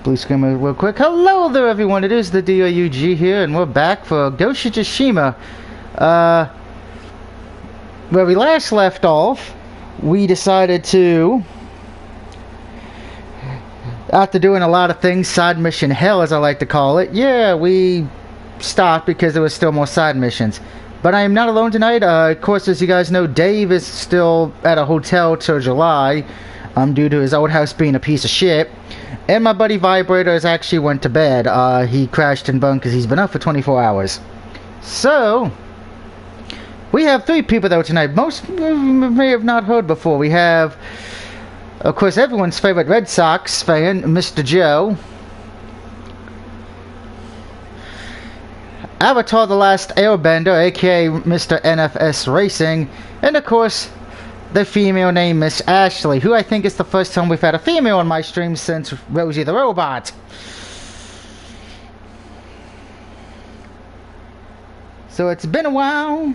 Blue screen real quick. Hello there, everyone. It is the DOUG here, and we're back for Ghost of Tsushima. Where we last left off, we decided to, after doing a lot of things, side mission hell, as I like to call it, yeah, we stopped because there was still more side missions. But I am not alone tonight. Of course, as you guys know, Dave is still at a hotel till July, due to his old house being a piece of shit. And my buddy Vibrator has actually went to bed. He crashed and burned because he's been up for 24 hours. So, we have three people though tonight. Most may have not heard before. We have, of course, everyone's favorite Red Sox fan, Mr. Joe. Avatar The Last Airbender, aka Mr. NFS Racing. And of course, the female name Miss Ashley, who I think is the first time we've had a female on my stream since Rosie the Robot. So it's been a while.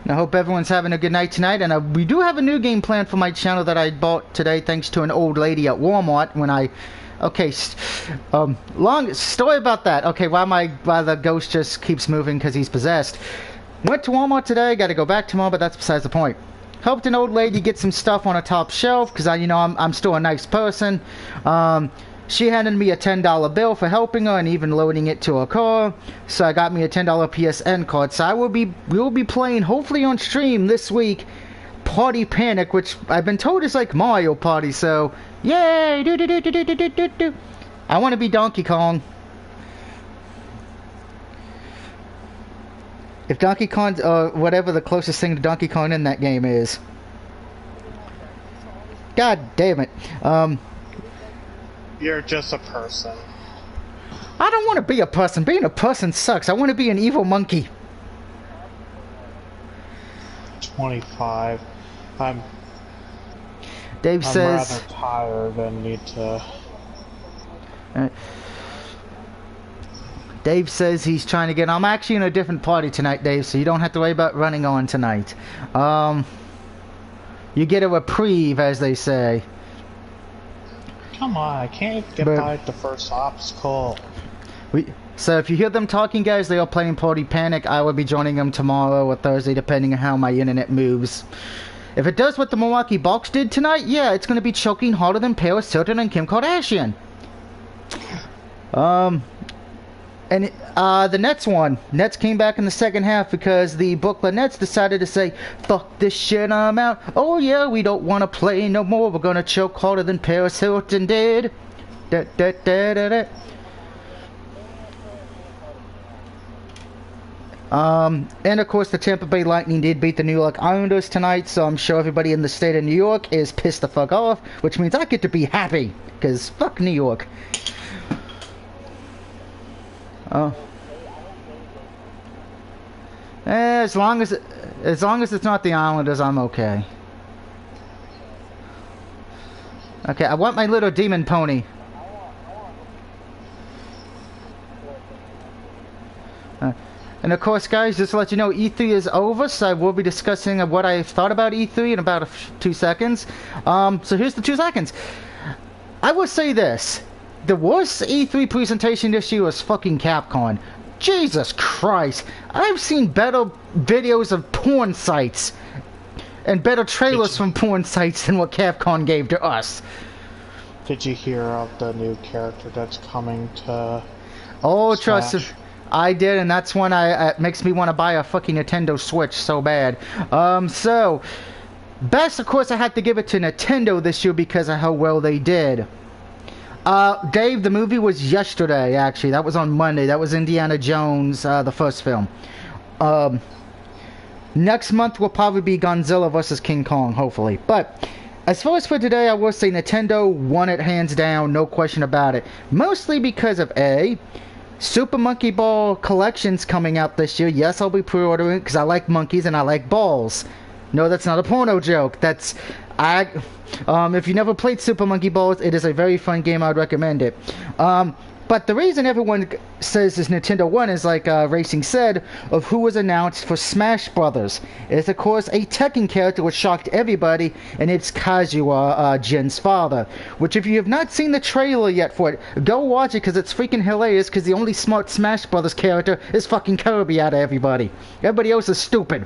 And I hope everyone's having a good night tonight. And we do have a new game planned for my channel that I bought today thanks to an old lady at Walmart when I... Okay, long story about that. Okay, why the ghost just keeps moving because he's possessed. Went to Walmart today, got to go back tomorrow, but that's besides the point. Helped an old lady get some stuff on a top shelf, because I'm still a nice person. She handed me a $10 bill for helping her and even loading it to her car. So I got me a $10 PSN card. So we will be playing, hopefully on stream this week, Party Panic, which I've been told is like Mario Party, so yay! I want to be Donkey Kong. If Donkey Kong, whatever the closest thing to Donkey Kong in that game is. God damn it. You're just a person. I don't want to be a person. Being a person sucks. I want to be an evil monkey. 25. Dave says... I'm rather tired and need to... Dave says he's trying to get... I'm actually in a different party tonight, Dave, so you don't have to worry about running on tonight. You get a reprieve, as they say. Come on, I can't get by the first obstacle. So if you hear them talking, guys, they are playing Party Panic. I will be joining them tomorrow or Thursday, depending on how my internet moves. If it does what the Milwaukee Bucks did tonight, yeah, it's going to be choking harder than Paris Hilton and Kim Kardashian. And the Nets won. Nets came back in the second half because the Brooklyn Nets decided to say, fuck this shit, I'm out. Oh yeah, we don't want to play no more. We're going to choke harder than Paris Hilton did. Da, da, da, da, da. And of course the Tampa Bay Lightning did beat the New York Islanders tonight, so I'm sure everybody in the state of New York is pissed the fuck off, which means I get to be happy, because fuck New York. Oh. As long as it's not the Islanders, I'm okay. Okay, I want my little demon pony. And of course, guys, just to let you know, E3 is over, so I will be discussing what I thought about E3 in about 2 seconds. So here's the 2 seconds. I will say this. The worst E3 presentation this year was fucking Capcom. Jesus Christ. I've seen better videos of porn sites and better trailers from porn sites than what Capcom gave to us. Did you hear of the new character that's coming to Oh, Smash? trust me. I did, and that's when it makes me want to buy a fucking Nintendo Switch so bad. So, best, of course, I had to give it to Nintendo this year because of how well they did. Dave, the movie was yesterday, actually. That was on Monday. That was Indiana Jones, the first film. Next month will probably be Godzilla vs. King Kong, hopefully. But, as far as for today, I will say Nintendo won it hands down, no question about it. Mostly because of A, Super Monkey Ball Collection's coming out this year. Yes, I'll be pre-ordering because I like monkeys and I like balls. No, that's not a porno joke. That's... if you never played Super Monkey Balls, it is a very fun game. I would recommend it. But But the reason everyone says is Nintendo One is like Racing said, of who was announced for Smash Brothers. Is of course a Tekken character which shocked everybody, and it's Kazuya, Jin's father. Which if you have not seen the trailer yet for it, go watch it because it's freaking hilarious. Because the only smart Smash Brothers character is fucking Kirby out of everybody. Everybody else is stupid.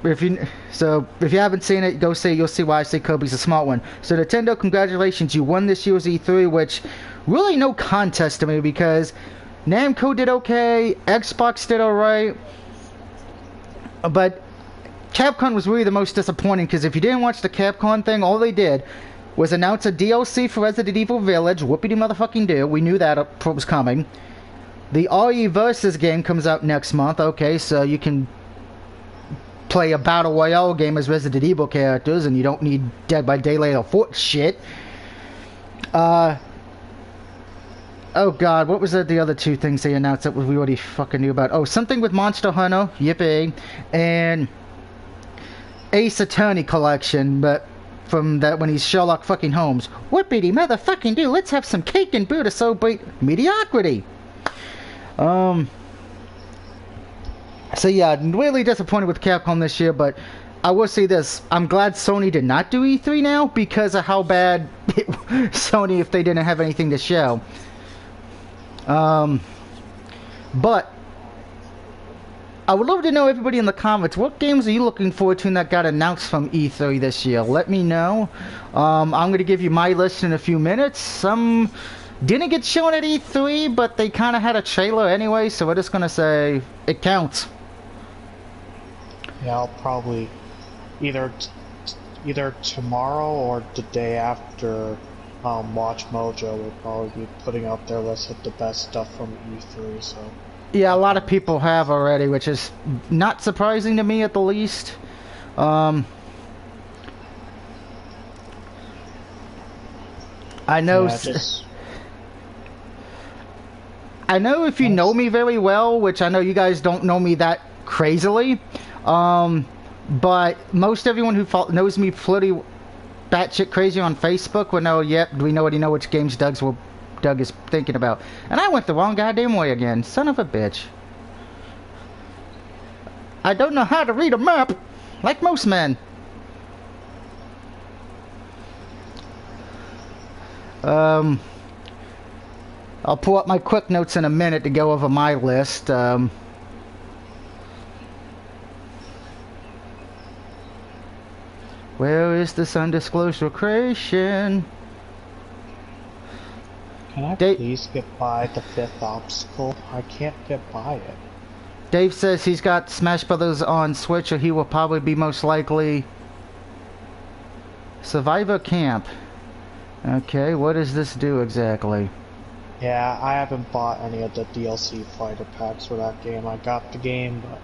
If you haven't seen it, go see it. You'll see why I say Kirby's a smart one. So Nintendo, congratulations, you won this year's E3, which really no contest to me because Namco did okay, Xbox did alright, but Capcom was really the most disappointing because if you didn't watch the Capcom thing, all they did was announce a DLC for Resident Evil Village. Whoopity motherfucking do. We knew that was coming. The RE Versus game comes out next month. Okay, so you can play a battle royale game as Resident Evil characters, and you don't need Dead by Daylight or Fort shit. Oh god, what was the other two things they announced that we already fucking knew about? Oh, something with Monster Hunter, yippee, and Ace Attorney collection, but from that when he's Sherlock fucking Holmes. Whoopity motherfucking do, let's have some cake and brew to celebrate mediocrity. So yeah, really disappointed with Capcom this year, but I will say this. I'm glad Sony did not do E3 now because of how bad Sony if they didn't have anything to show. But I would love to know, everybody in the comments, what games are you looking forward to that got announced from E3 this year? Let me know. I'm going to give you my list in a few minutes. Some didn't get shown at E3, but they kind of had a trailer anyway, so we're just going to say it counts. Yeah, I'll probably either tomorrow or the day after Watch Mojo will probably be putting out their list of the best stuff from E3. So yeah, a lot of people have already, which is not surprising to me at the least. I know. Yeah, I know if you know me very well, which I know you guys don't know me that crazily. But most everyone who knows me pretty batshit crazy on Facebook will know, yep, we already know which games Doug is thinking about. And I went the wrong goddamn way again. Son of a bitch. I don't know how to read a map, like most men. I'll pull up my quick notes in a minute to go over my list. Where is this undisclosed location? Can I please get by the 5th obstacle? I can't get by it. Dave says he's got Smash Brothers on Switch, or he will probably be most likely Survivor Camp. Okay, what does this do exactly? Yeah, I haven't bought any of the DLC fighter packs for that game. I got the game, but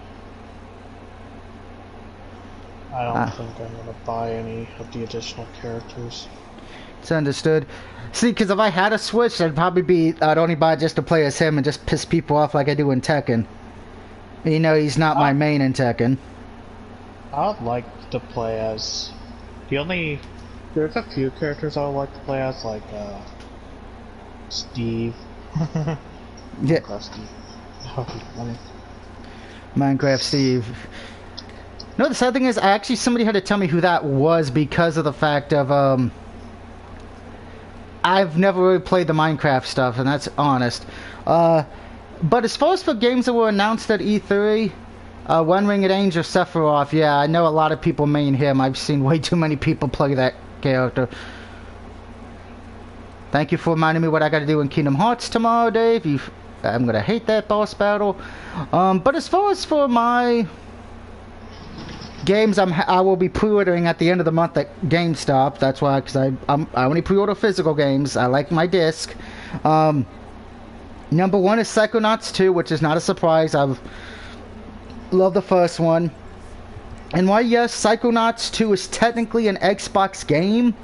I don't think I'm going to buy any of the additional characters. It's understood. See, because if I had a Switch, I'd only buy it just to play as him and just piss people off like I do in Tekken. You know, he's not my main in Tekken. I would like to play as... There's a few characters I would like to play as, like, Steve. Yeah. Minecraft Steve. That would be funny. Minecraft Steve. No, the sad thing is, somebody had to tell me who that was because of the fact of, I've never really played the Minecraft stuff, and that's honest. But as far as for games that were announced at E3, One Winged Angel Sephiroth, yeah, I know a lot of people main him. I've seen way too many people play that character. Thank you for reminding me what I gotta do in Kingdom Hearts tomorrow, Dave. I'm gonna hate that boss battle. But as far as for my games, I will be pre-ordering at the end of the month at GameStop. That's why, because I only pre-order physical games. I like my disc. Number one is Psychonauts 2, which is not a surprise. I've loved the first one. And why, yes, Psychonauts 2 is technically an Xbox game,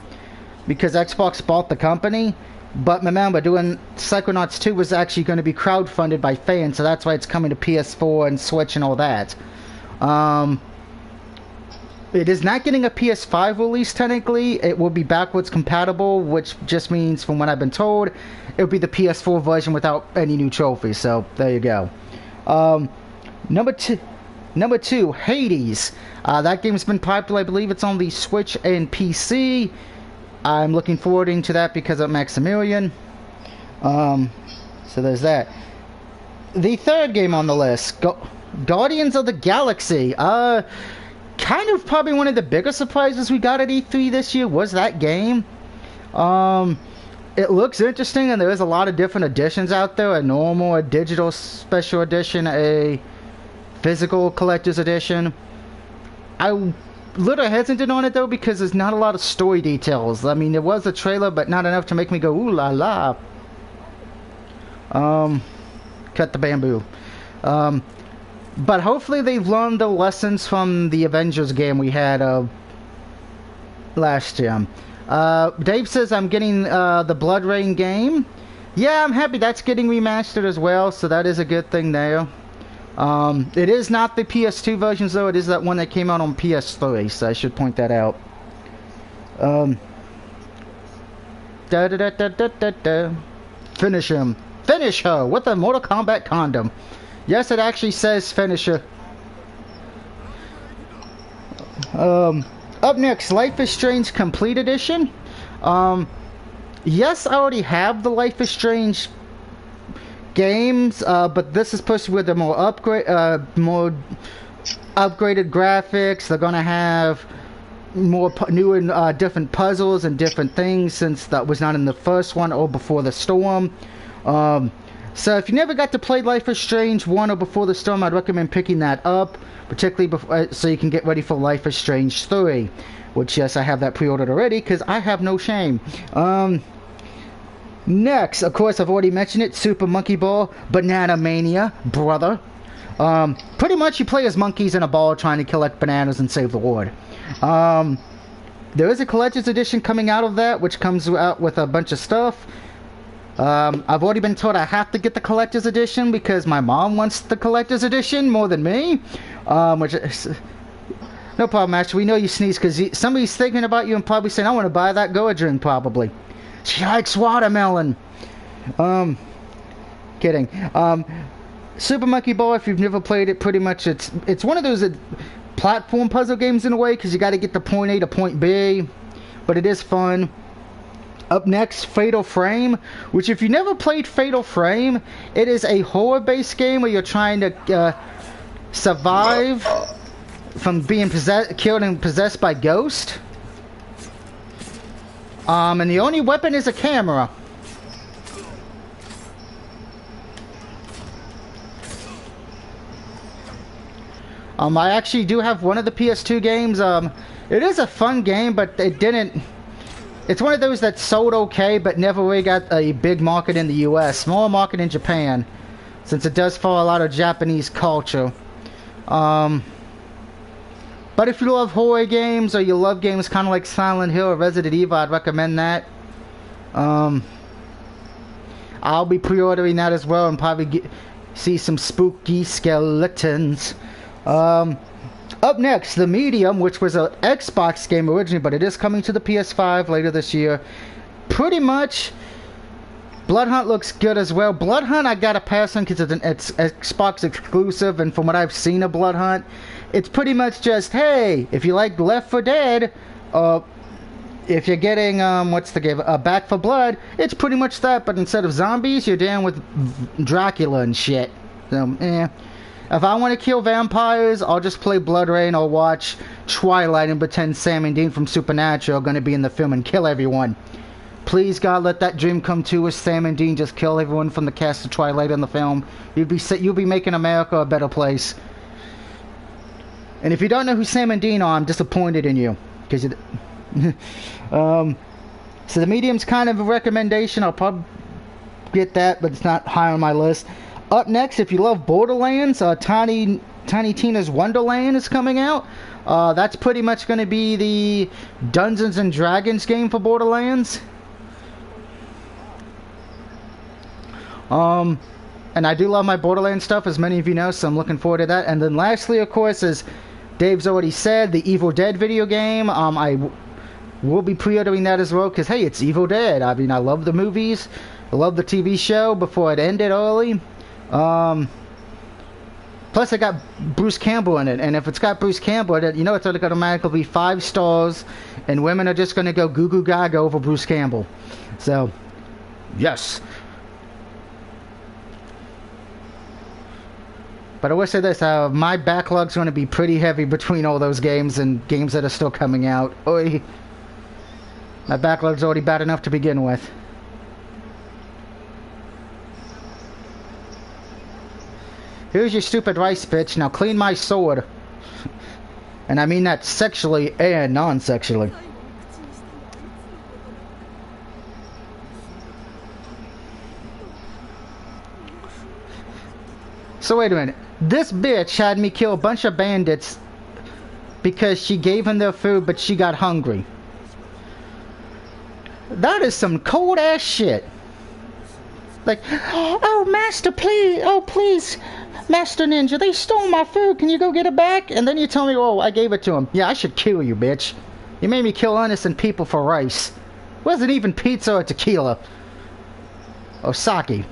because Xbox bought the company. But remember, doing Psychonauts 2 was actually going to be crowdfunded by fans, so that's why it's coming to PS4 and Switch and all that. It is not getting a PS5 release technically. It will be backwards compatible, which just means, from what I've been told, it will be the PS4 version without any new trophies. So there you go. Number two, Hades. That game's been popular. I believe it's on the Switch and PC. I'm looking forward to that because of Maximilian. So there's that. The third game on the list, Guardians of the Galaxy. Kind of probably one of the bigger surprises we got at E3 this year was that game. It looks interesting, and there is a lot of different editions out there. A normal, a digital special edition, a physical collector's edition. I'm a little hesitant on it, though, because there's not a lot of story details. I mean, there was a trailer, but not enough to make me go, ooh la la. Cut the bamboo. But hopefully they've learned the lessons from the Avengers game we had last year. Dave says I'm getting the Blood Rain game. Yeah, I'm happy that's getting remastered as well, so that is a good thing there. It is not the PS2 versions, though. It is that one that came out on PS3, so I should point that out. Finish him. Finish her with a Mortal Kombat condom. Yes, it actually says finisher. Up next, Life is Strange Complete Edition. Yes, I already have the Life is Strange games, but this is supposed to be with the more upgraded graphics. They're gonna have more new and different puzzles and different things, since that was not in the first one or Before the Storm. So if you never got to play Life is Strange 1 or Before the Storm, I'd recommend picking that up, particularly so you can get ready for Life is Strange 3, which, yes, I have that pre-ordered already because I have no shame. Next, of course, I've already mentioned it, Super Monkey Ball Banana Mania, brother. Pretty much you play as monkeys in a ball trying to collect bananas and save the world. There is a collector's edition coming out of that, which comes out with a bunch of stuff. I've already been told I have to get the collector's edition because my mom wants the collector's edition more than me. Which is no problem, actually. We know you sneeze because somebody's thinking about you and probably saying, I want to buy that Goa drink, probably. She likes watermelon. Kidding. Super Monkey Ball, if you've never played it, pretty much it's one of those platform puzzle games in a way, because you got to get to point A to point B. But it is fun. Up next, Fatal Frame, which if you never played Fatal Frame, it is a horror-based game where you're trying to survive from being killed and possessed by ghosts. And the only weapon is a camera. I actually do have one of the PS2 games. It is a fun game, but it didn't... It's one of those that sold okay, but never really got a big market in the US. Smaller market in Japan, since it does follow a lot of Japanese culture. But if you love horror games, or you love games kind of like Silent Hill or Resident Evil, I'd recommend that. I'll be pre-ordering that as well, and probably see some spooky skeletons. Up next, The Medium, which was an Xbox game originally, but it is coming to the PS5 later this year. Pretty much, Blood Hunt looks good as well. Blood Hunt I gotta pass on because it's Xbox exclusive, and from what I've seen of Blood Hunt, it's pretty much just, hey, if you like Left 4 Dead, if you're getting, what's the game, Back 4 Blood, it's pretty much that, but instead of zombies, you're dealing with Dracula and shit. So, If I want to kill vampires, I'll just play Blood Rain or watch Twilight and pretend Sam and Dean from Supernatural are going to be in the film and kill everyone. Please, God, let that dream come true with Sam and Dean just kill everyone from the cast of Twilight in the film. You'll be making America a better place. And if you don't know who Sam and Dean are, I'm disappointed in you. Because so The Medium's kind of a recommendation. I'll probably get that, but it's not high on my list. Up next, if you love Borderlands, Tiny Tina's Wonderland is coming out. That's pretty much going to be the Dungeons and Dragons game for Borderlands. And I do love my Borderlands stuff, as many of you know, so I'm looking forward to that. And then lastly, of course, is Dave's already said the Evil Dead video game. We'll be pre-ordering that as well, because, hey, it's Evil Dead. I mean, I love the movies. I love the TV show before it ended early. Plus, it got Bruce Campbell in it. And if it's got Bruce Campbell in it, you know it's going to automatically be 5 stars. And women are just going to go goo goo gaga over Bruce Campbell. So, yes. But I will say this, my backlog's going to be pretty heavy between all those games and games that are still coming out. Oy. My backlog's already bad enough to begin with. Here's your stupid rice, bitch. Now clean my sword. And I mean that sexually and non-sexually. So wait a minute. This bitch had me kill a bunch of bandits because she gave them their food, but she got hungry. That is some cold ass shit. Like, oh master, please, oh please, Master Ninja, they stole my food. Can you go get it back? And then you tell me, oh, I gave it to him. Yeah, I should kill you, bitch. You made me kill innocent people for rice. Wasn't even pizza or tequila. Or sake.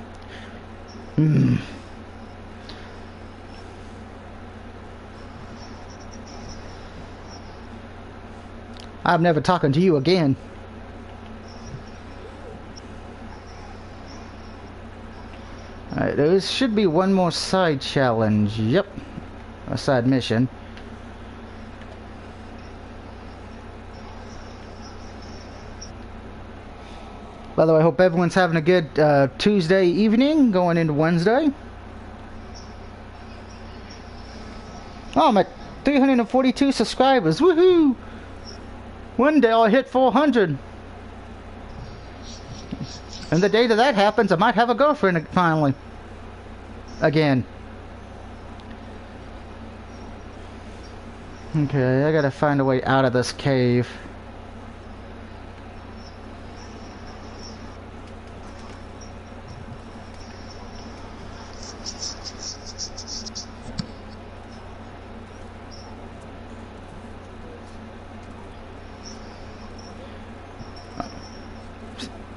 Mmm. I'm never talking to you again. Alright, there should be one more side challenge. Yep. A side mission. By the way, I hope everyone's having a good Tuesday evening going into Wednesday. Oh, I'm at 342 subscribers. Woohoo! One day I'll hit 400. And the day that happens, I might have a girlfriend finally. Again. Okay, I gotta find a way out of this cave.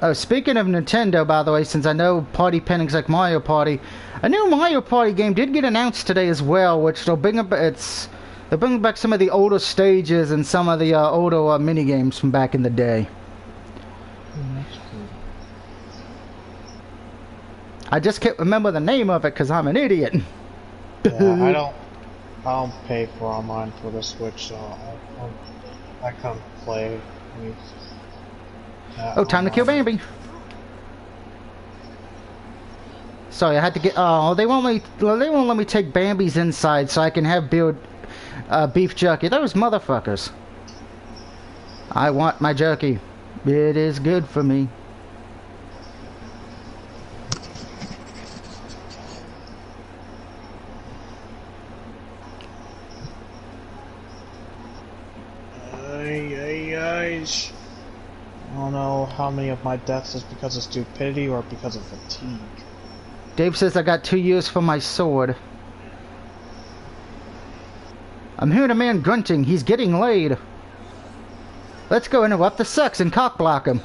Oh, speaking of Nintendo, by the way, since I know party paintings like Mario Party, a new Mario Party game did get announced today as well, which they'll bring up. They'll bring back some of the older stages and some of the older mini games from back in the day. That's cool. I just can't remember the name of it because I'm an idiot. Yeah, I don't pay for online for the Switch, so I come play. Oh, time to kill Bambi. Sorry, I had to get. Oh, they won't let me take Bambi's inside so I can have beef jerky. Those motherfuckers. I want my jerky. It is good for me. I don't know how many of my deaths is because of stupidity or because of fatigue. Dave says I got 2 years for my sword. I'm hearing a man grunting. He's getting laid. Let's go interrupt the sex and cock block him.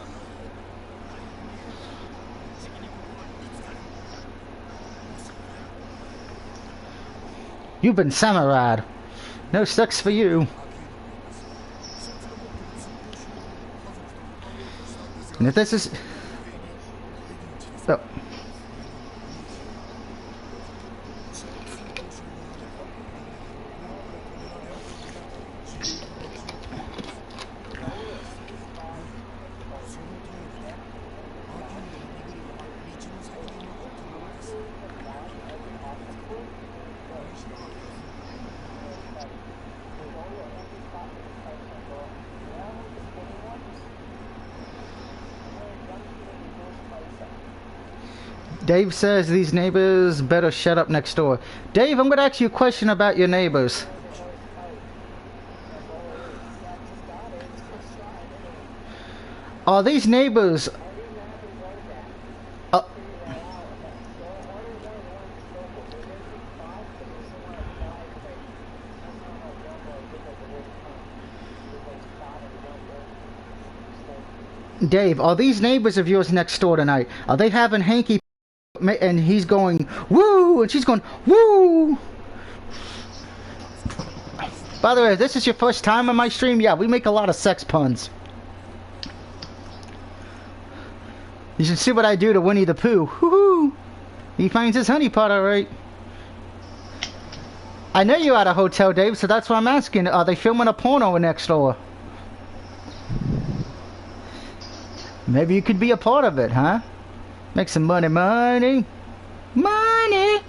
You've been samurai'd. No sex for you. And if this is... Oh. Dave says these neighbors better shut up next door. Dave, I'm going to ask you a question about your neighbors. Are these neighbors... Dave, are these neighbors of yours next door tonight? Are they having hanky? And he's going woo, and she's going woo. By the way, if this is your first time on my stream, yeah, we make a lot of sex puns. You should see what I do to Winnie the Pooh. Woohoo! He finds his honey pot, alright. I know you're at a hotel, Dave, so that's why I'm asking. Are they filming a porno next door? Maybe you could be a part of it, huh? Make some money, money. Money!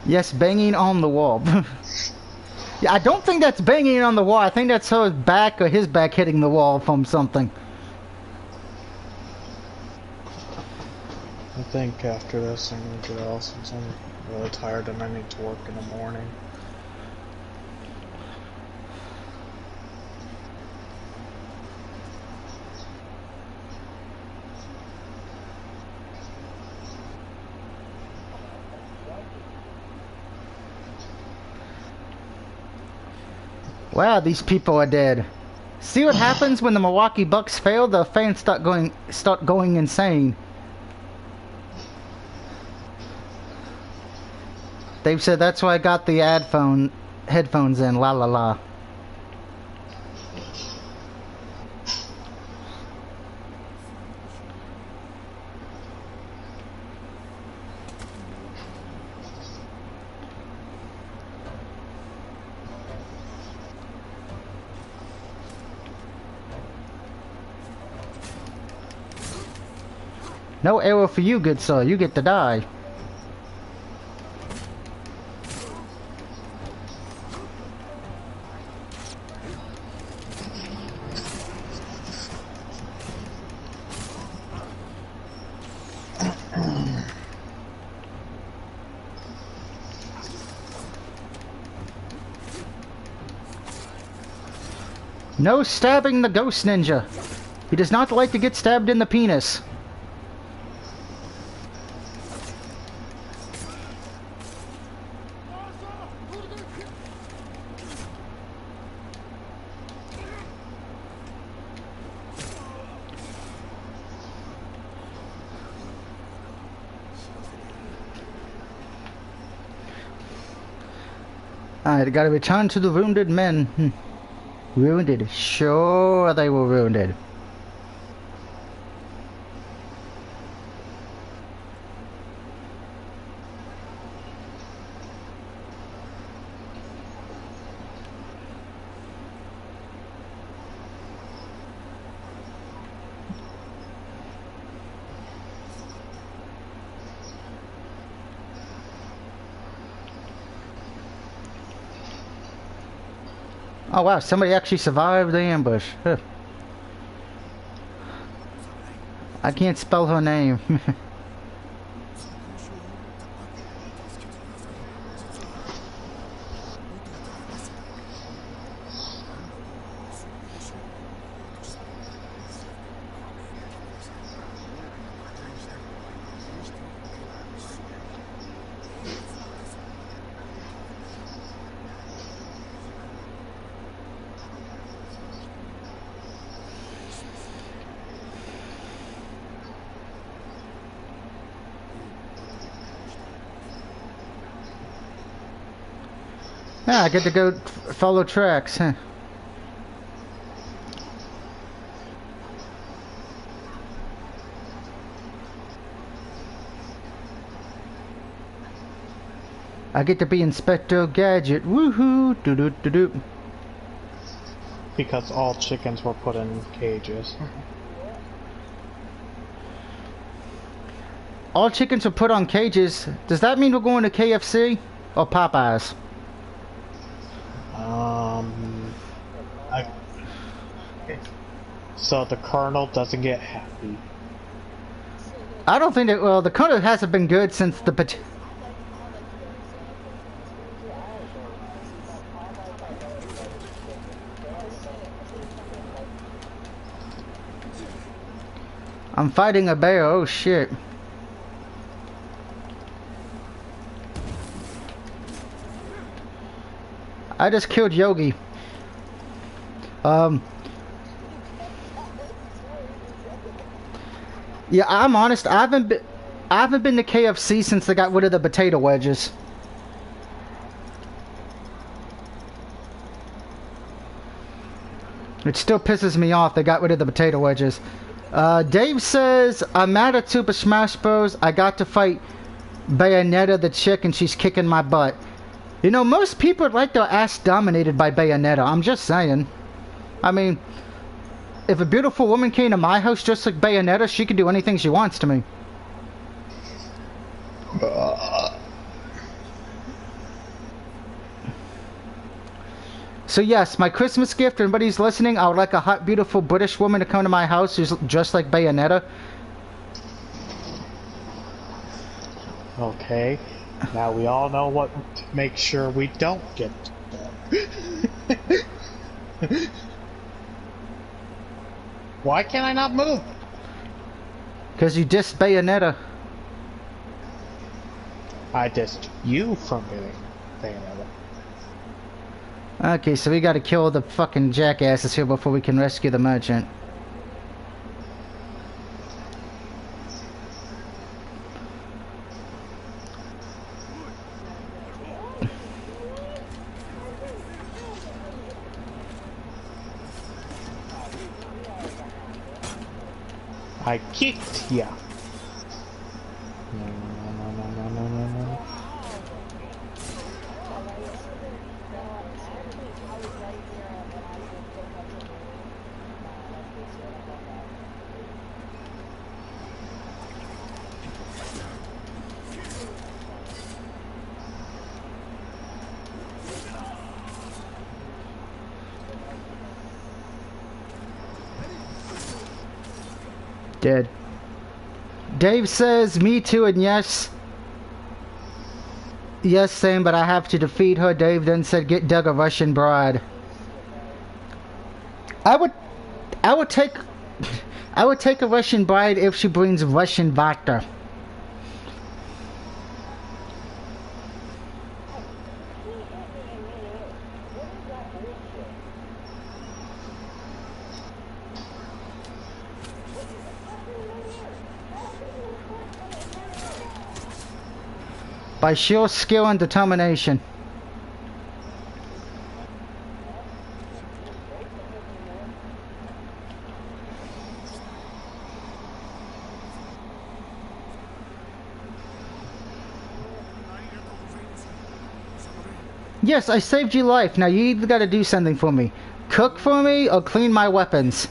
Yes, banging on the wall. Yeah, I don't think that's banging on the wall. I think that's her back or his back hitting the wall from something. I think after this I'm gonna get off since I'm really tired and I need to work in the morning. Wow, these people are dead. See what happens when the Milwaukee Bucks fail? The fans start going insane. Dave said that's why I got the headphones in. La la la. No arrow for you, good sir. You get to die. No stabbing the ghost ninja. He does not like to get stabbed in the penis. Alright, gotta return to the wounded men. Wounded. Sure, they were wounded. Oh wow, somebody actually survived the ambush. Huh. I can't spell her name. Yeah, I get to go follow tracks, huh? I get to be Inspector Gadget. Woohoo! Doo doo doo doo. Because all chickens were put in cages. All chickens are put on cages. Does that mean we're going to KFC or Popeyes? So the Colonel doesn't get happy. I don't think that. Well, the Colonel hasn't been good since the. I'm fighting a bear. Oh shit. I just killed Yogi. Yeah, I'm honest. I haven't been to KFC since they got rid of the potato wedges. It still pisses me off they got rid of the potato wedges. Dave says, I'm mad at Super Smash Bros. I got to fight Bayonetta the chick and she's kicking my butt. You know, most people would like their ass dominated by Bayonetta. I'm just saying. I mean, if a beautiful woman came to my house just like Bayonetta, she could do anything she wants to me. So yes, my Christmas gift, for anybody's listening, I would like a hot, beautiful British woman to come to my house who's just like Bayonetta. Okay, now we all know what to make sure we don't get. Why can't I not move? Because you dissed Bayonetta. I dissed you from getting Bayonetta. Okay, so we gotta kill the fucking jackasses here before we can rescue the merchant. I kicked ya. No. Dead. Dave says, me too, and yes. Yes, same, but I have to defeat her. Dave then said, get Doug a Russian bride. I would take a Russian bride if she brings Russian vodka. By sheer skill and determination. Yes, I saved your life. Now you either gotta do something for me. Cook for me or clean my weapons.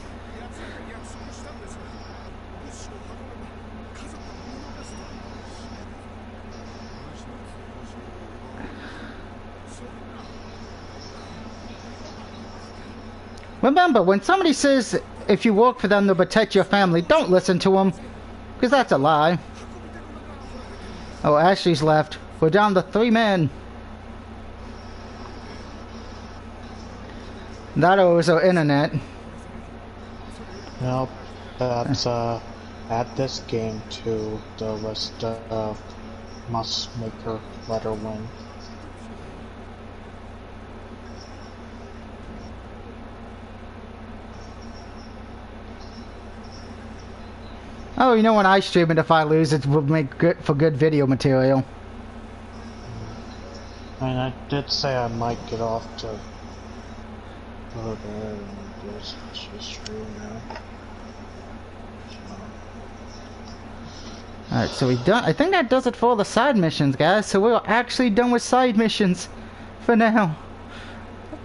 Remember, when somebody says if you work for them they'll protect your family, don't listen to them. Because that's a lie. Oh, Ashley's left. We're down to 3 men. That was our internet. Nope, that's at this game too. The list must make her let her win. Oh, you know when I stream it, if I lose, it will make good for good video material. And I did say I might get off to go there and just stream now. Alright, so we done. I think that does it for all the side missions, guys. So we're actually done with side missions for now.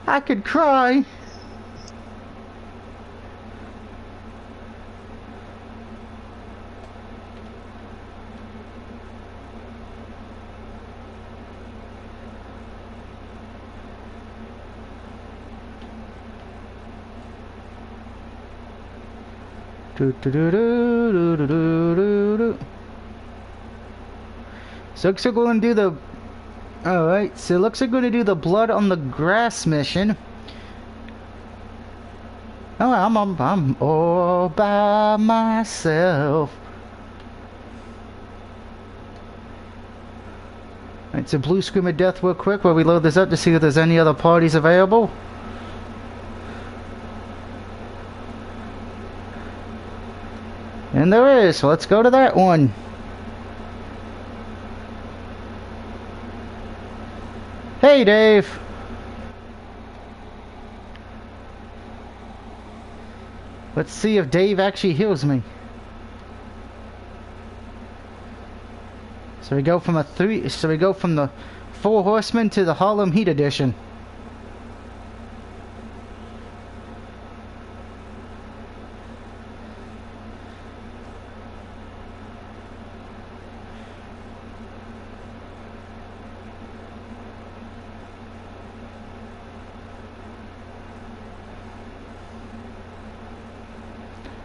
I could cry. So looks like we're going to do the... Alright, so it looks like we're going to do the blood on the grass mission. Oh, I'm all by myself. Alright, so blue screen of death real quick while we load this up to see if there's any other parties available. And there is. So let's go to that one. Hey, Dave. Let's see if Dave actually heals me. So we go from the Four Horsemen to the Harlem Heat edition.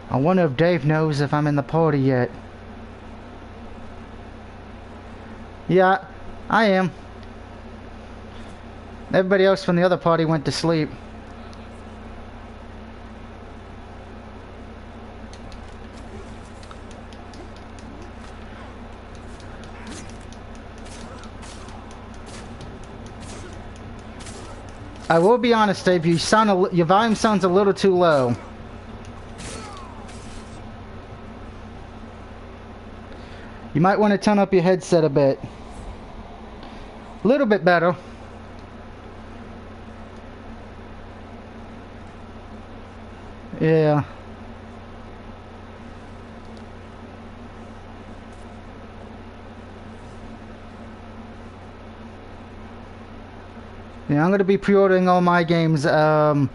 I wonder if Dave knows if I'm in the party yet. Yeah, I am. Everybody else from the other party went to sleep. I will be honest, Dave, your volume sounds a little too low. You might want to turn up your headset a bit. A little bit better. Yeah. Yeah, I'm gonna be pre-ordering all my games at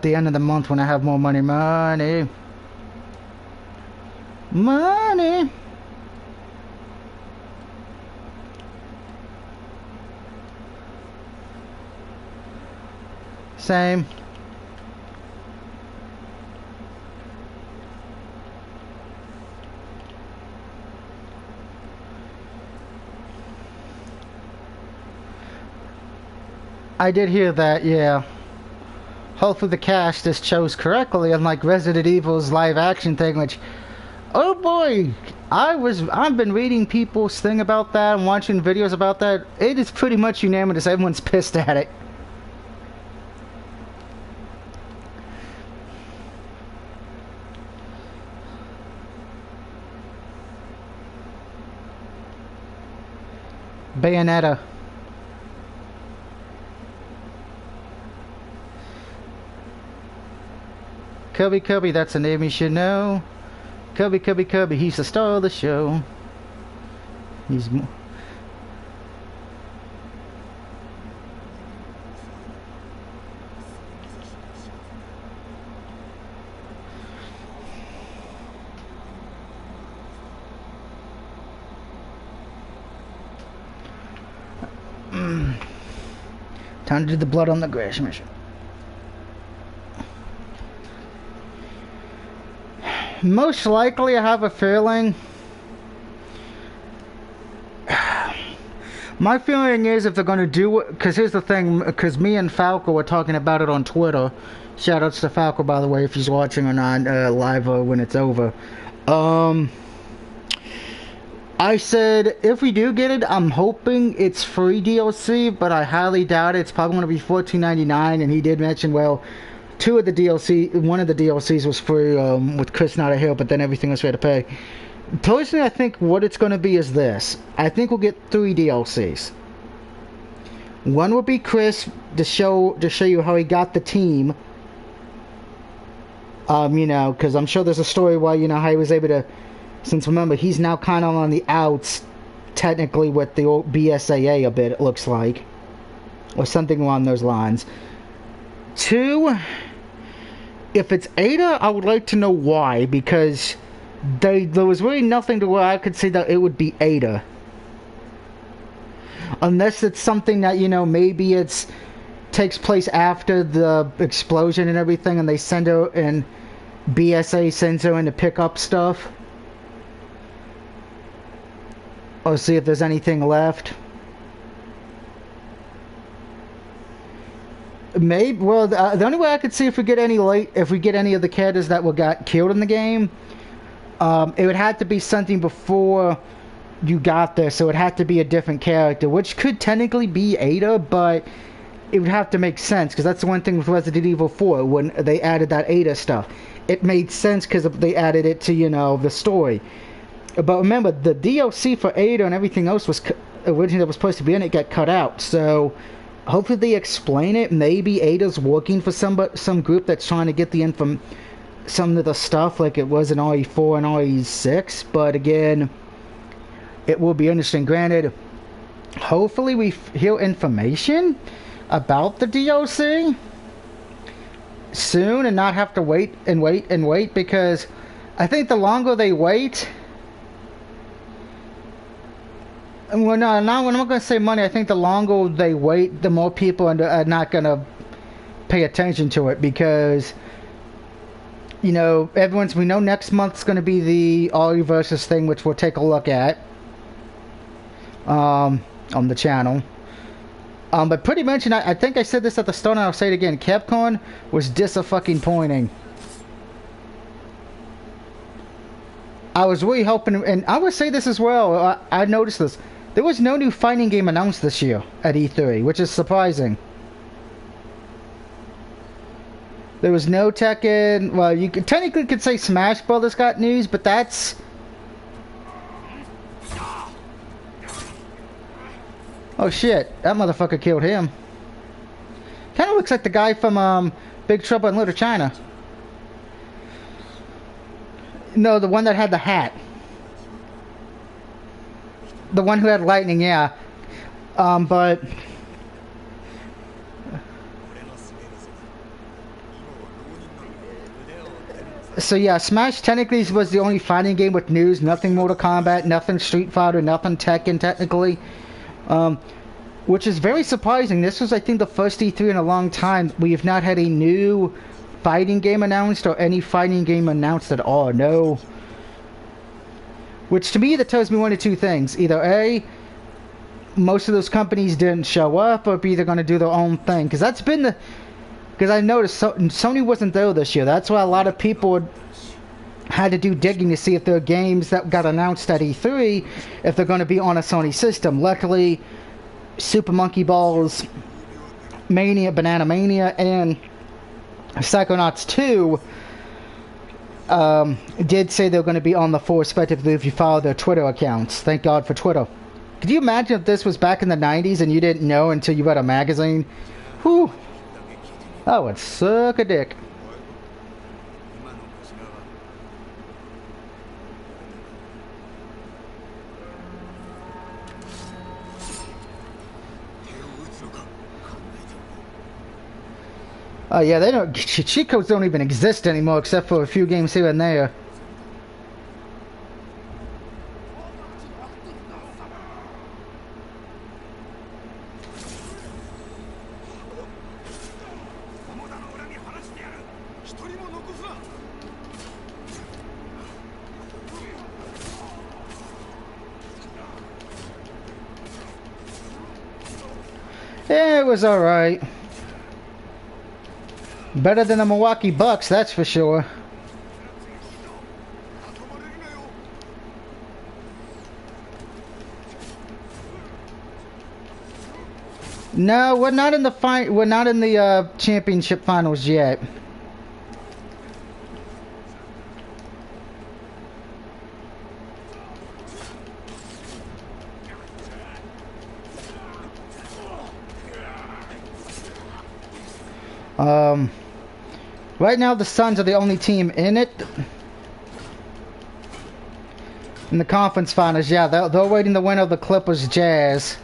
the end of the month when I have more money. Money. Same. I did hear that, yeah. Hopefully the cast is chose correctly, unlike Resident Evil's live action thing, which, oh boy, I've been reading people's thing about that and watching videos about that. It is pretty much unanimous. Everyone's pissed at it. Bayonetta. Cubby, that's a name you should know. Cubby, he's the star of the show. He's more... Time to do the blood on the grass mission. Most likely, I have a feeling. My feeling is if they're going to do it, because here's the thing, because me and Falco were talking about it on Twitter. Shoutouts to Falco, by the way, if he's watching or not, live or when it's over. I said, if we do get it, I'm hoping it's free DLC, but I highly doubt it. It's probably going to be $14.99, and he did mention, well, one of the DLCs was free with Chris not here, but then everything else we had to pay. Personally, I think what it's going to be is this. I think we'll get 3 DLCs. One will be Chris to show you how he got the team. You know, because I'm sure there's a story why, you know, how he was able to... Since remember, he's now kind of on the outs, technically, with the old BSAA a bit, it looks like. Or something along those lines. 2, if it's Ada, I would like to know why, because there was really nothing to where I could say that it would be Ada. Unless it's something that, you know, maybe it's takes place after the explosion and everything, and they send her, and BSA sends her in to pick up stuff. Or see if there's anything left. Maybe. Well, the only way I could see if we get any of the characters that got killed in the game, it would have to be something before you got there. So it had to be a different character, which could technically be Ada, but it would have to make sense, because that's the one thing with Resident Evil 4 when they added that Ada stuff. It made sense because they added it to, you know, the story. But remember, the DLC for Ada and everything else was originally that was supposed to be in it got cut out. So hopefully they explain it. Maybe Ada's working for some group that's trying to get some of the stuff like it was in RE4 and RE6. But again, it will be interesting. Granted, hopefully we hear information about the DLC soon and not have to wait and wait and wait, because I think the longer they wait, well, no, I'm not going to say money. I think the longer they wait, the more people are not going to pay attention to it, because, you know, we know next month's going to be the RE versus thing, which we'll take a look at on the channel. But pretty much, and I think I said this at the start and I'll say it again, Capcom was disappointing. I was really hoping, and I would say this as well, I noticed this. There was no new fighting game announced this year at E3, which is surprising. There was no Tekken, well, you technically could say Smash Brothers got news, but that's... Oh shit, that motherfucker killed him. Kinda looks like the guy from Big Trouble in Little China. No, the one that had the hat. The one who had lightning, yeah. But... So yeah, Smash technically was the only fighting game with news. Nothing Mortal Kombat, nothing Street Fighter, nothing Tekken technically. Which is very surprising. This was, I think, the first E3 in a long time we have not had a new fighting game announced or any fighting game announced at all. No. Which to me, that tells me one of two things. Either A, most of those companies didn't show up, or B, they're going to do their own thing. Because that's been the... Because I noticed Sony wasn't there this year. That's why a lot of people had to do digging to see if there are games that got announced at E3, if they're going to be on a Sony system. Luckily, Super Monkey Ball's Mania, Banana Mania, and Psychonauts 2 did say they're going to be on the 4, respectively, if you follow their Twitter accounts. Thank God for Twitter. Could you imagine if this was back in the 90s and you didn't know until you read a magazine? Whew. That would suck a dick. Oh yeah, they don't. Cheat codes don't even exist anymore, except for a few games here and there. Yeah, it was alright. Better than the Milwaukee Bucks, that's for sure. No, we're not in the championship finals yet. Right now the Suns are the only team in it. In the conference finals, yeah, they're waiting the winner of the Clippers Jazz.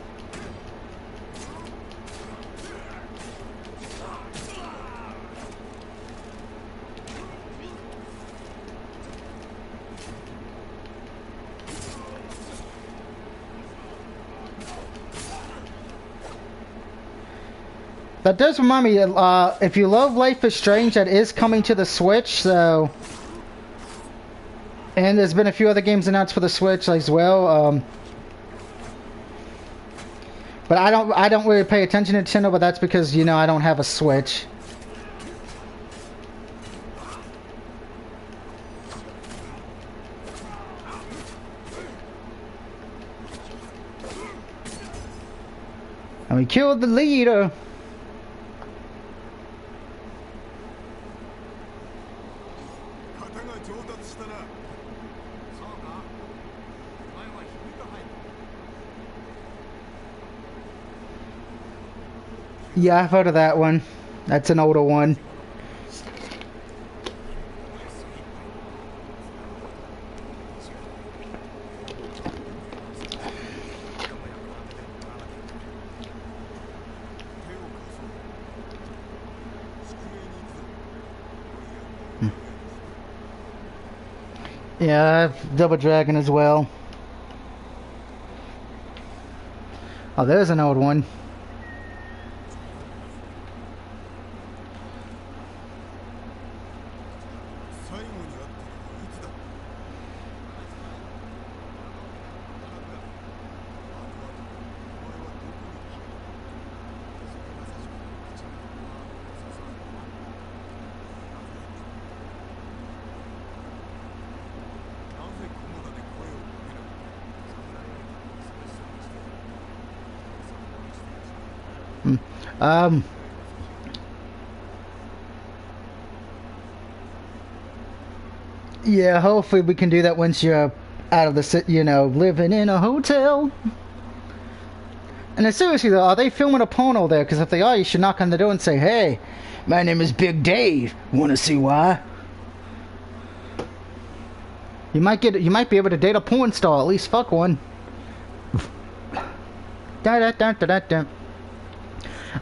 That does remind me, if you love Life is Strange, that is coming to the Switch, so... And there's been a few other games announced for the Switch as well, but I don't really pay attention to Nintendo, but that's because, you know, I don't have a Switch. And we killed the leader! Yeah, I've heard of that one. That's an older one. Yeah, Double Dragon as well. Oh, there's an old one. Um, yeah, hopefully we can do that once you're out of the city, you know, living in a hotel. And then seriously though, are they filming a porno there? Because if they are, you should knock on the door and say, "Hey, my name is Big Dave. Want to see why?" You might be able to date a porn star, at least fuck one. Da da da da da da.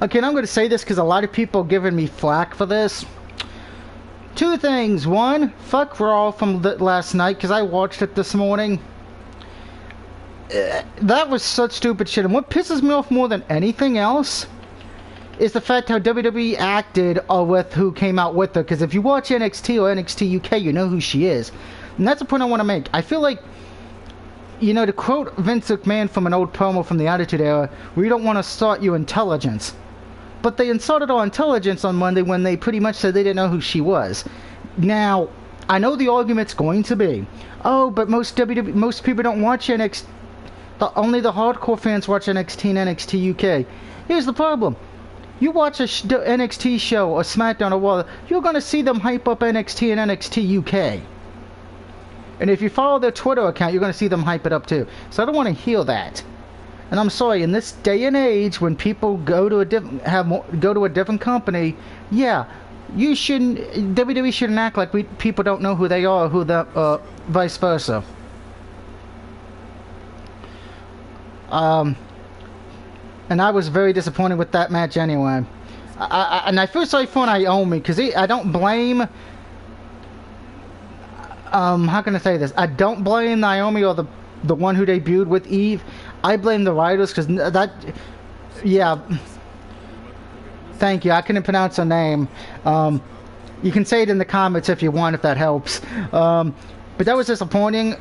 Okay, and I'm going to say this because a lot of people are giving me flack for this. Two things. One, fuck Raw from last night because I watched it this morning. That was such stupid shit. And what pisses me off more than anything else is the fact how WWE acted with who came out with her. Because if you watch NXT or NXT UK, you know who she is. And that's the point I want to make. I feel like, you know, to quote Vince McMahon from an old promo from the Attitude Era, we don't want to start your intelligence. But they insulted our intelligence on Monday when they pretty much said they didn't know who she was. Now, I know the argument's going to be, oh, but most people don't watch NXT. Only the hardcore fans watch NXT and NXT UK. Here's the problem. You watch a NXT show or SmackDown or Raw, you're going to see them hype up NXT and NXT UK. And if you follow their Twitter account, you're going to see them hype it up too. So I don't want to hear that. And I'm sorry, in this day and age, when people go to a different company, yeah, you shouldn't. WWE shouldn't act like people don't know who they are, or who the vice versa. And I was very disappointed with that match anyway. And I feel sorry for Naomi because I don't blame. How can I say this? I don't blame Naomi or the one who debuted with Eve. I blame the writers because that, yeah. Thank you. I couldn't pronounce her name. You can say it in the comments if you want, if that helps. But that was disappointing.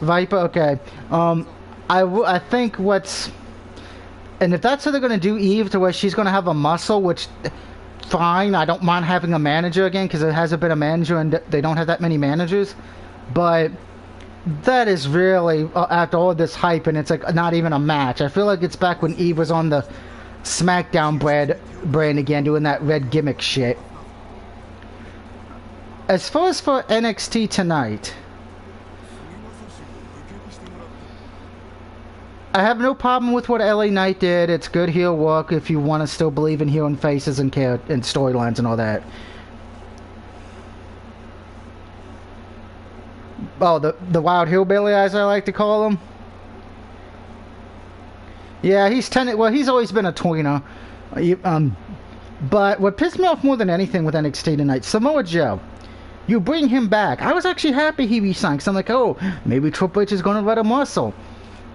Viper, okay. I think what's, and if that's how they're gonna do Eve, to where she's gonna have a muscle, which. Fine, I don't mind having a manager again because it hasn't been a manager and they don't have that many managers, but that is really after all this hype and it's like not even a match. I feel like it's back when Eve was on the SmackDown brand again doing that red gimmick shit. As far as for NXT tonight, I have no problem with what LA Knight did. It's good heel work if you want to still believe in heel and faces and storylines and all that. Oh, the Wild Hillbilly, as I like to call him. Yeah, he's always been a tweener. But what pissed me off more than anything with NXT tonight, Samoa Joe. You bring him back. I was actually happy he resigned because I'm like, oh, maybe Triple H is going to let him muscle.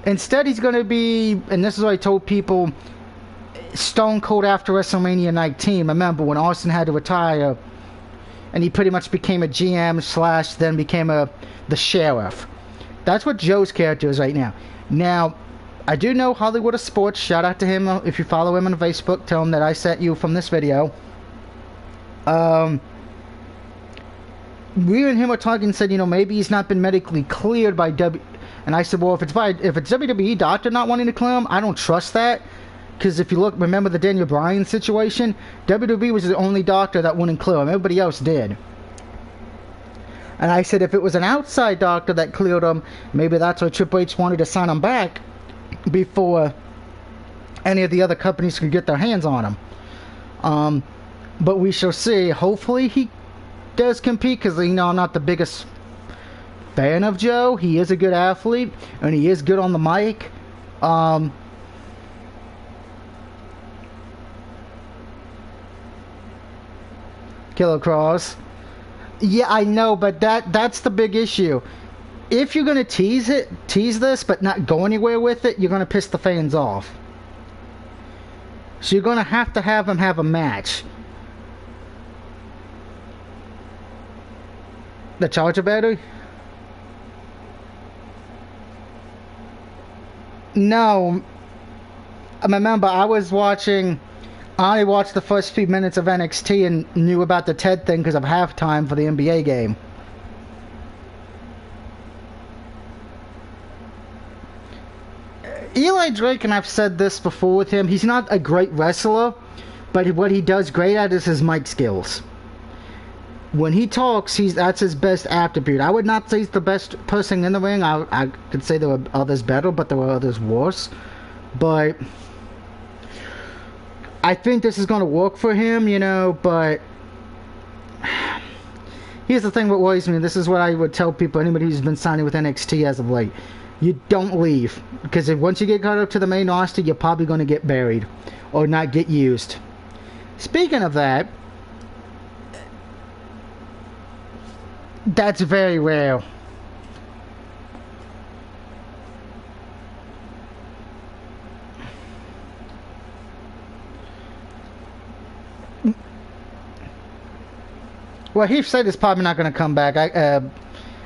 Instead, he's going to be, and this is what I told people, Stone Cold after WrestleMania 19. Remember when Austin had to retire, and he pretty much became a GM / then became the sheriff. That's what Joe's character is right now. Now, I do know Hollywood of Sports. Shout out to him if you follow him on Facebook. Tell him that I sent you from this video. We and him were talking and said, you know, maybe he's not been medically cleared by And I said, well, if it's WWE doctor not wanting to clear him, I don't trust that. because if you look, remember the Daniel Bryan situation? WWE was the only doctor that wouldn't clear him. Everybody else did. And I said if it was an outside doctor that cleared him, maybe that's why Triple H wanted to sign him back before any of the other companies could get their hands on him. But we shall see. Hopefully he does compete, because, you know, I'm not the biggest fan of Joe. He is a good athlete, and he is good on the mic. Killer Cross. Yeah, I know, but that's the big issue. If you're gonna tease this, but not go anywhere with it, you're gonna piss the fans off. So you're gonna have him have a match. The charger battery? No. Remember, I only watched the first few minutes of NXT and knew about the Ted thing because of halftime for the NBA game. Eli Drake, and I've said this before with him, he's not a great wrestler, but what he does great at is his mic skills. When he talks, that's his best attribute. I would not say he's the best person in the ring. I could say there were others better, but there were others worse. But I think this is going to work for him, you know, but here's the thing what worries me. This is what I would tell people, anybody who's been signing with NXT as of late. You don't leave, because once you get caught up to the main roster, you're probably going to get buried or not get used. Speaking of that, that's very rare. Well, Heath said he's probably not going to come back.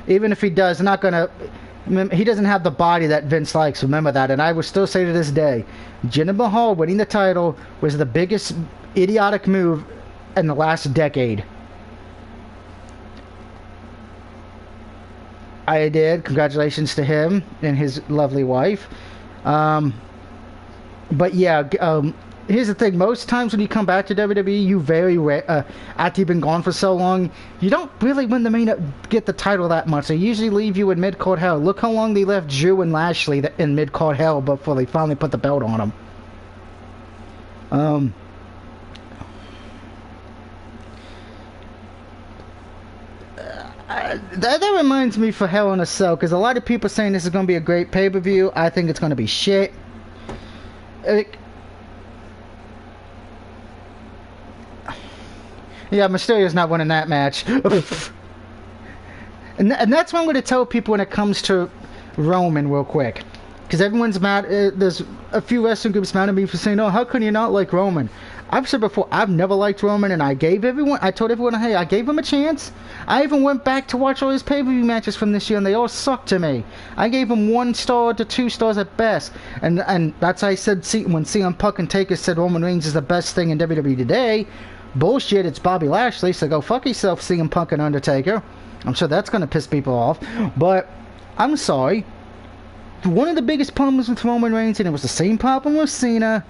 Even if he does, not going to. He doesn't have the body that Vince likes. Remember that. And I would still say to this day, Jinder Mahal winning the title was the biggest idiotic move in the last decade. I did. Congratulations to him and his lovely wife. But yeah, here's the thing. Most times when you come back to WWE, you after you've been gone for so long, you don't really win get the title that much. They usually leave you in mid-card hell. Look how long they left Drew and Lashley in mid-card hell before they finally put the belt on them. That reminds me for Hell in a Cell, because a lot of people are saying this is going to be a great pay-per-view. I think it's going to be shit. Yeah, Mysterio's not winning that match. and that's what I'm going to tell people when it comes to Roman real quick. Because everyone's mad. There's a few wrestling groups mad at me for saying, oh, how can you not like Roman? I've said before, I've never liked Roman, and I told everyone, hey, I gave him a chance. I even went back to watch all his pay-per-view matches from this year, and they all sucked to me. I gave him 1 star to 2 stars at best. And that's how I said, when CM Punk and Taker said Roman Reigns is the best thing in WWE today. Bullshit, it's Bobby Lashley, so go fuck yourself, CM Punk and Undertaker. I'm sure that's going to piss people off. But, I'm sorry. One of the biggest problems with Roman Reigns, and it was the same problem with Cena,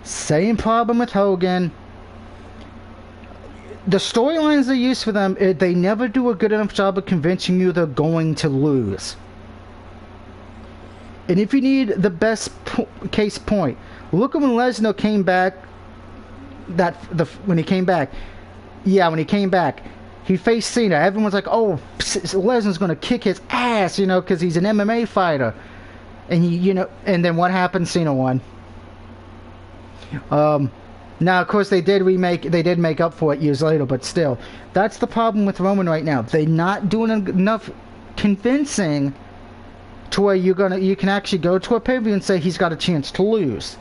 same problem with Hogan. The storylines they use for them, they never do a good enough job of convincing you they're going to lose. And if you need the best case point, look at when Lesnar came back. When he came back, he faced Cena. Everyone's like, "Oh, Lesnar's gonna kick his ass," you know, because he's an MMA fighter. And and then what happened? Cena won. Now, of course, they did make up for it years later, but still, that's the problem with Roman right now. They're not doing enough convincing to where you can actually go to a pay-per-view and say he's got a chance to lose.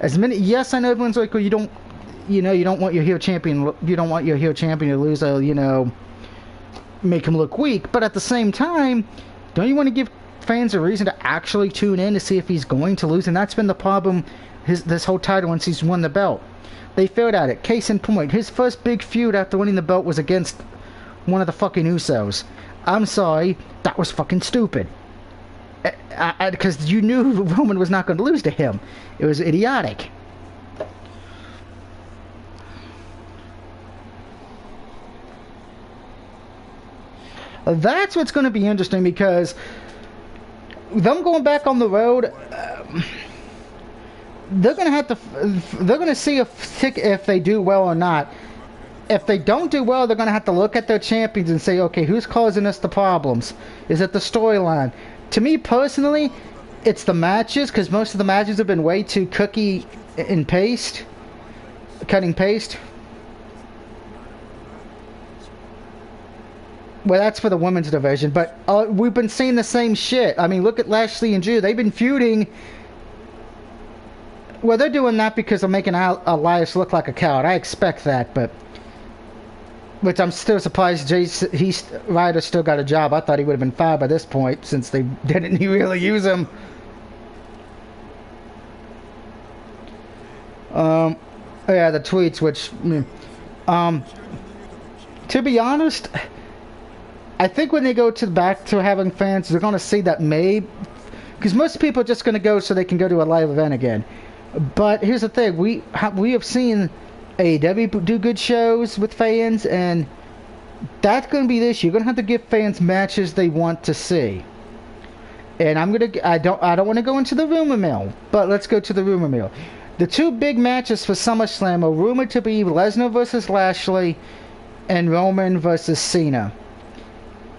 Yes, I know everyone's like, well, you don't want your heel champion to lose, or make him look weak. But at the same time, don't you want to give fans a reason to actually tune in to see if he's going to lose? And that's been the problem this whole title once he's won the belt. They failed at it. Case in point, his first big feud after winning the belt was against one of the fucking Usos. I'm sorry, that was fucking stupid. Because you knew Roman was not going to lose to him. It was idiotic. That's what's going to be interesting because them going back on the road, they're going to have to. They're going to see if they do well or not. If they don't do well, they're going to have to look at their champions and say, okay, who's causing us the problems? Is it the storyline? To me personally, it's the matches, because most of the matches have been way too cookie and paste. Cutting paste. Well, that's for the women's division, but we've been seeing the same shit. I mean, look at Lashley and Drew. They've been feuding. Well, they're doing that because they're making Elias look like a coward. I expect that, but... Which I'm still surprised Ryder still got a job. I thought he would have been fired by this point, since they didn't really use him. Yeah, the tweets, which... to be honest, I think when they go back to having fans, they're going to see that because most people are just going to go so they can go to a live event again. But here's the thing, we have seen AEW do good shows with fans, and that's going to be this. You're going to have to give fans matches they want to see. And I don't want to go into the rumor mill, but let's go to the rumor mill. The two big matches for SummerSlam are rumored to be Lesnar versus Lashley and Roman versus Cena.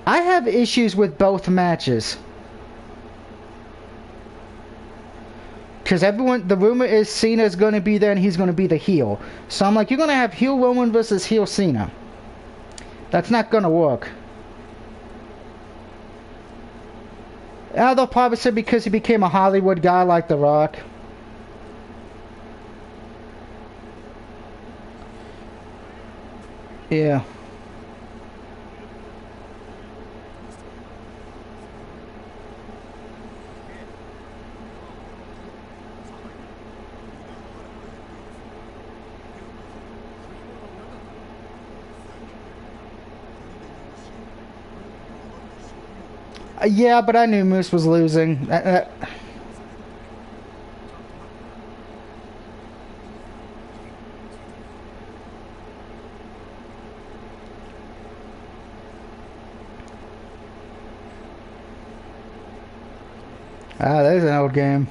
I have issues with both matches. Because the rumor is Cena's going to be there and he's going to be the heel. So I'm like, you're going to have heel Roman versus heel Cena. That's not going to work. They'll probably say because he became a Hollywood guy like The Rock. Yeah. Yeah, but I knew Moose was losing. There's an old game.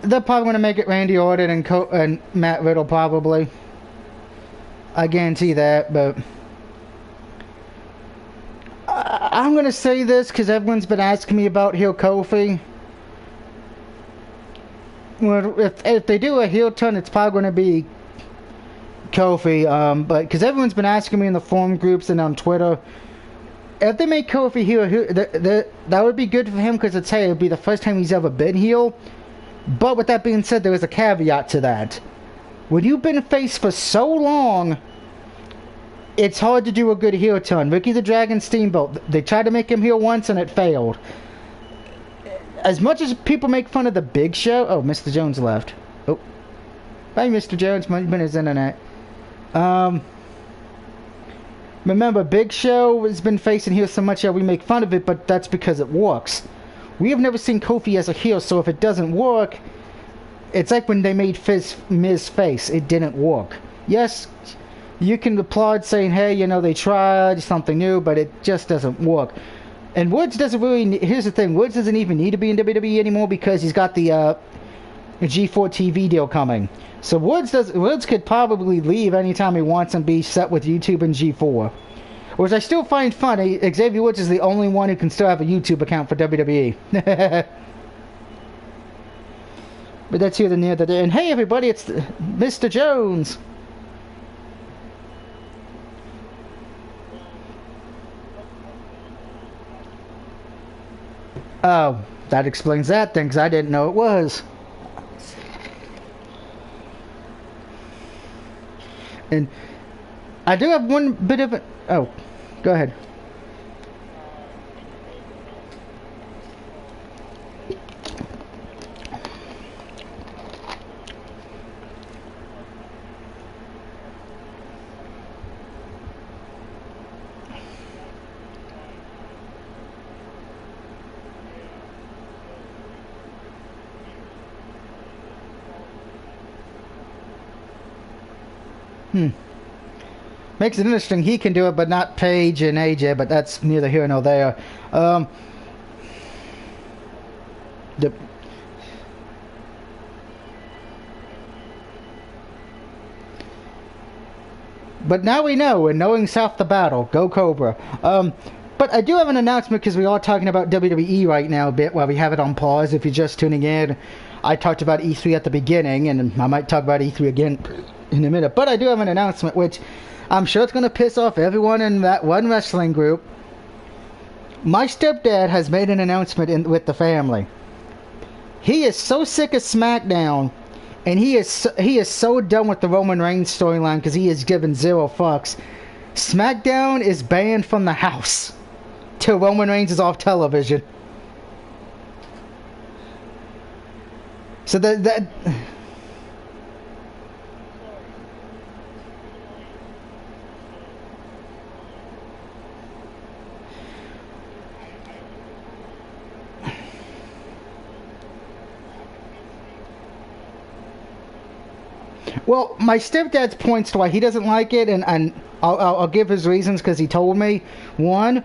They're probably going to make it Randy Orton and Matt Riddle, probably. I guarantee that, but... I'm going to say this because everyone's been asking me about heel Kofi. Well, if they do a heel turn, it's probably going to be Kofi. But because everyone's been asking me in the forum groups and on Twitter, if they make Kofi heel, that would be good for him because it would be the first time he's ever been heel. But with that being said, there is a caveat to that. When you've been face for so long, it's hard to do a good heel turn. Ricky the Dragon Steamboat, they tried to make him heel once and it failed. As much as people make fun of the Big Show... Oh, Mr. Jones left. Oh. Bye, Mr. Jones. Might have been his internet. Remember, Big Show has been facing heel so much that we make fun of it, but that's because it works. We have never seen Kofi as a heel, so if it doesn't work... It's like when they made Miz face. It didn't work. Yes, you can applaud saying, hey, you know, they tried something new, but it just doesn't work. And Woods doesn't really... Here's the thing. Woods doesn't even need to be in WWE anymore because he's got the G4 TV deal coming. So Woods could probably leave anytime he wants and be set with YouTube and G4. Which I still find funny. Xavier Woods is the only one who can still have a YouTube account for WWE. But that's here the near the day. And hey everybody, it's Mr. Jones. Oh, that explains that thing, 'cause I didn't know it was. And I do have one bit of it. Oh, go ahead. Makes it interesting. He can do it, but not Paige and AJ. But that's neither here nor there. The But now we know, and knowing's half the battle. Go Cobra. But I do have an announcement because we are talking about WWE right now a bit while we have it on pause. If you're just tuning in, I talked about E3 at the beginning, and I might talk about E3 again in a minute. But I do have an announcement, which I'm sure it's going to piss off everyone in that one wrestling group. My stepdad has made an announcement with the family. He is so sick of SmackDown. And he is so done with the Roman Reigns storyline because he has given zero fucks. SmackDown is banned from the house till Roman Reigns is off television. So that well, my stepdad's points to why he doesn't like it, and I'll give his reasons because he told me. One,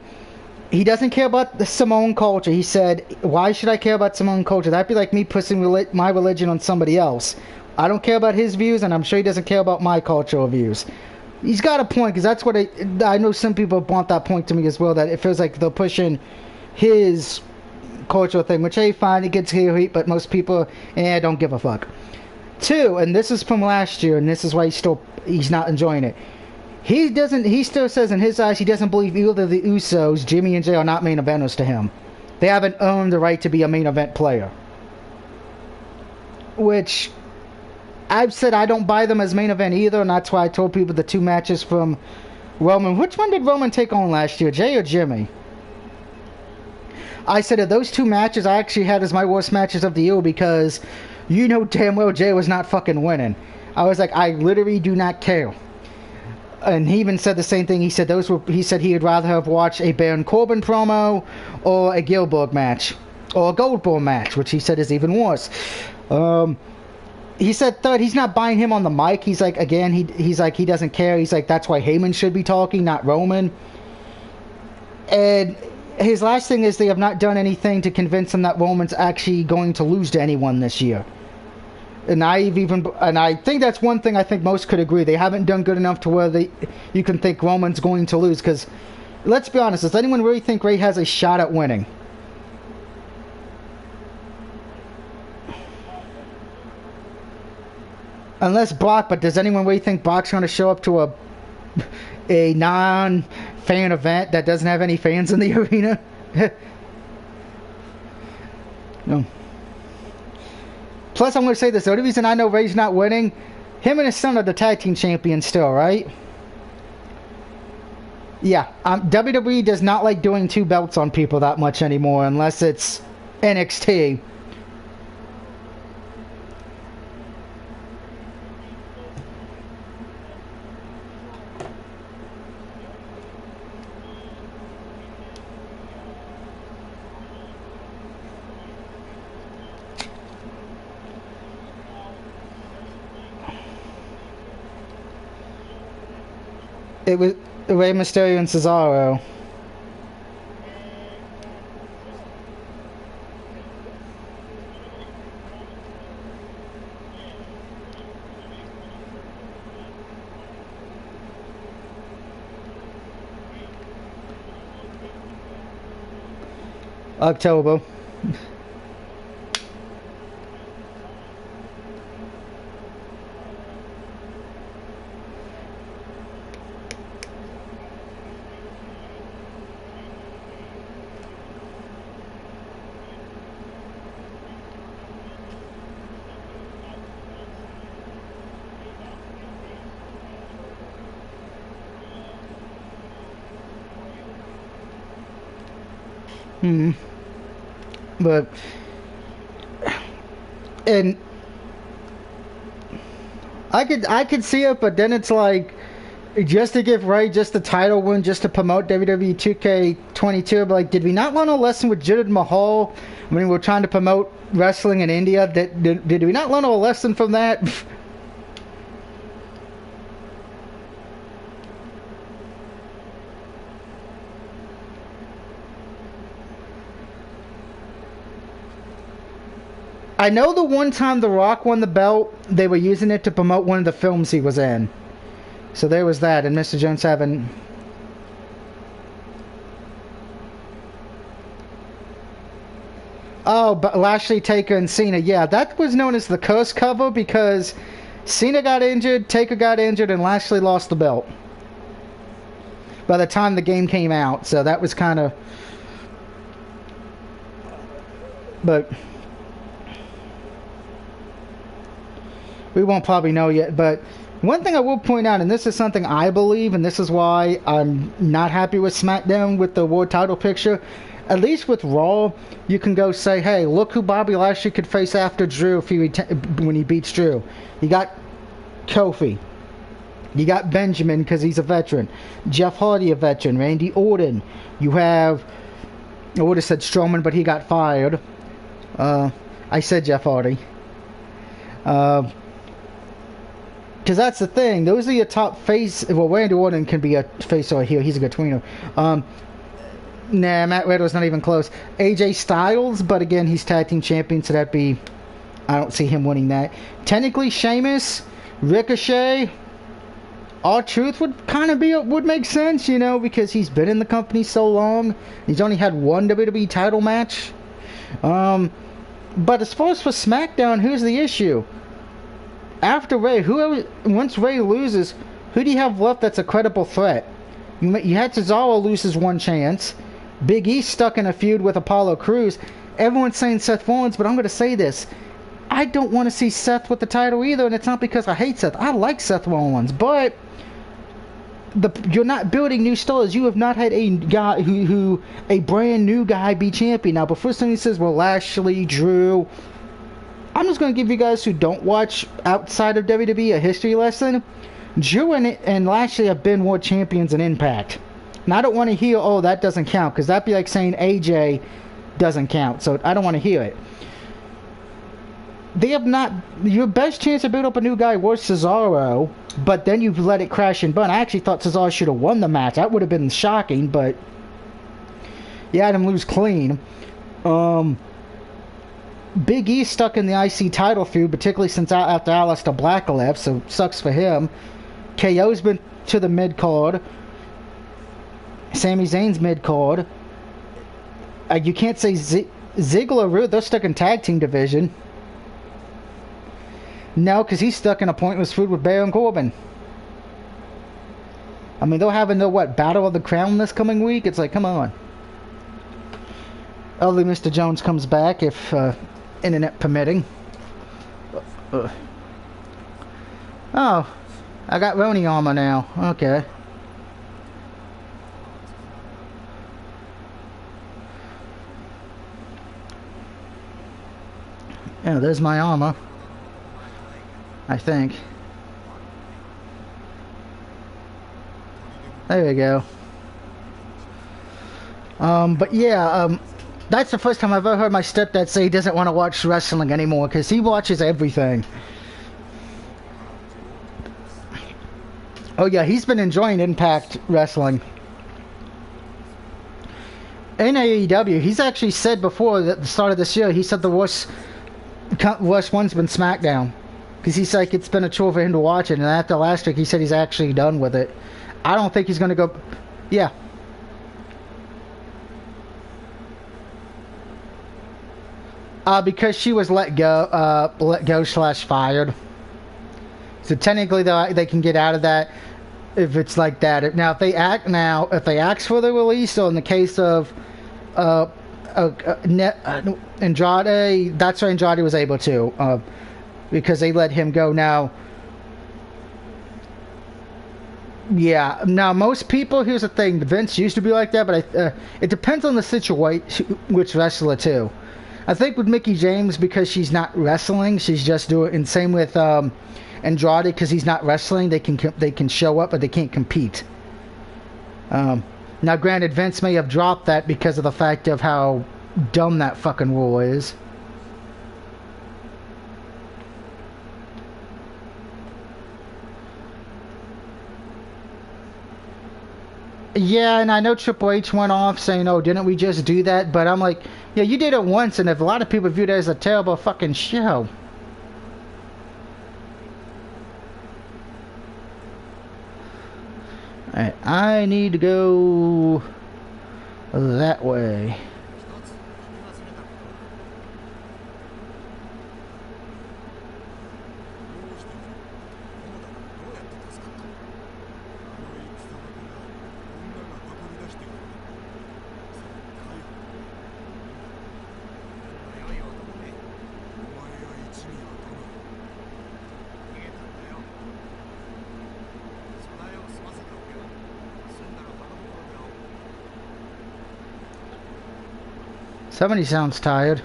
he doesn't care about the Samoan culture. He said, why should I care about Samoan culture? That'd be like me pushing my religion on somebody else. I don't care about his views, and I'm sure he doesn't care about my cultural views. He's got a point, because that's what I know some people want that point to me as well, that it feels like they're pushing his cultural thing, which, hey, fine, it gets heat, but most people, don't give a fuck. Two, and this is from last year, and this is why he's not enjoying it. He still says in his eyes he doesn't believe either of the Usos, Jimmy and Jay, are not main eventers to him. They haven't earned the right to be a main event player. Which, I've said I don't buy them as main event either, and that's why I told people the two matches from Roman. Which one did Roman take on last year, Jay or Jimmy? I said of those two matches I actually had as my worst matches of the year because you know damn well Jay was not fucking winning. I was like, I literally do not care. And he even said the same thing. He said he said he would rather have watched a Baron Corbin promo or a Gilbert match or a Goldberg match, which he said is even worse. He said third, he's not buying him on the mic. He's like, again, he's like, he doesn't care. He's like, that's why Heyman should be talking, not Roman. And his last thing is they have not done anything to convince him that Roman's actually going to lose to anyone this year. And I think that's one thing I think most could agree. They haven't done good enough to where you can think Roman's going to lose. Because, let's be honest, does anyone really think Ray has a shot at winning? Unless Brock, but does anyone really think Brock's going to show up to a non-fan event that doesn't have any fans in the arena? No. Plus, I'm going to say this. The only reason I know Ray's not winning, him and his son are the tag team champions still, right? Yeah. WWE does not like doing two belts on people that much anymore unless it's NXT. It was Rey Mysterio and Cesaro. October. But and I could see it, but then it's like just to give Ray just the title win, just to promote WWE 2K22. But like, did we not learn a lesson with Jinder Mahal when we were trying to promote wrestling in India? Did we not learn a lesson from that? I know the one time The Rock won the belt, they were using it to promote one of the films he was in. So there was that, and Mr. Jones having... Oh, but Lashley, Taker, and Cena. Yeah, that was known as the curse cover because Cena got injured, Taker got injured, and Lashley lost the belt by the time the game came out. So that was kind of... But... we won't probably know yet, but one thing I will point out, and this is something I believe, and this is why I'm not happy with SmackDown with the world title picture, at least with Raw, you can go say, hey, look who Bobby Lashley could face after Drew if when he beats Drew. You got Kofi. You got Benjamin because he's a veteran. Jeff Hardy, a veteran. Randy Orton. You have, I would have said Strowman, but he got fired. I said Jeff Hardy. Because that's the thing. Those are your top face. Well, Randy Orton can be a face or a heel. He's a good tweener. Nah, Matt Riddle's not even close. AJ Styles, but again, he's tag team champion, so that'd be... I don't see him winning that. Technically, Sheamus, Ricochet, R-Truth would kind of be... would make sense, you know, because he's been in the company so long. He's only had one WWE title match. But as far as for SmackDown, here's the issue. After Ray, once Ray loses, who do you have left that's a credible threat? You had Cesaro lose his one chance. Big E stuck in a feud with Apollo Crews. Everyone's saying Seth Rollins, but I'm going to say this. I don't want to see Seth with the title either, and it's not because I hate Seth. I like Seth Rollins, but you're not building new stars. You have not had a guy a brand new guy be champion. Now, before somebody says, well, Lashley, Drew... I'm just going to give you guys who don't watch outside of WWE a history lesson. Drew and Lashley have been world champions in Impact. And I don't want to hear, oh, that doesn't count, because that'd be like saying AJ doesn't count. So I don't want to hear it. They have not... Your best chance to build up a new guy was Cesaro, but then you've let it crash and burn. I actually thought Cesaro should have won the match. That would have been shocking, but you had him lose clean. Big E stuck in the IC title feud, particularly since after Aleister Black left, so sucks for him. KO's been to the mid-card. Sami Zayn's mid-card. You can't say Ziggler, Roode, they're stuck in tag team division. No, because he's stuck in a pointless feud with Baron Corbin. I mean, they're having the, Battle of the Crown this coming week? It's like, come on. Early Mr. Jones comes back if... internet permitting. Oh, I got Roni armor now. Okay. Yeah, there's my armor. I think. There we go. But yeah, that's the first time I've ever heard my stepdad say he doesn't want to watch wrestling anymore, because he watches everything. Oh yeah, he's been enjoying Impact Wrestling. In AEW, he's actually said before that at the start of this year, he said the worst one's been SmackDown. Because he's like, it's been a chore for him to watch it, and after last week, he said he's actually done with it. I don't think he's going to go... Yeah. Because she was let go / fired. So technically, they can get out of that if it's like that. Now, if they ask for the release, so in the case of Andrade, that's why Andrade was able to, because they let him go. Now, yeah. Now, most people, here's the thing: Vince used to be like that, but it depends on the situation, which wrestler too. I think with Mickie James, because she's not wrestling, she's just doing. And same with Andrade, because he's not wrestling, they can show up, but they can't compete. Now, granted, Vince may have dropped that because of the fact of how dumb that fucking rule is. Yeah, and I know Triple H went off saying, "Oh, didn't we just do that?" But I'm like, yeah, you did it once, and if a lot of people viewed it as a terrible fucking show. Alright, I need to go that way. Somebody sounds tired.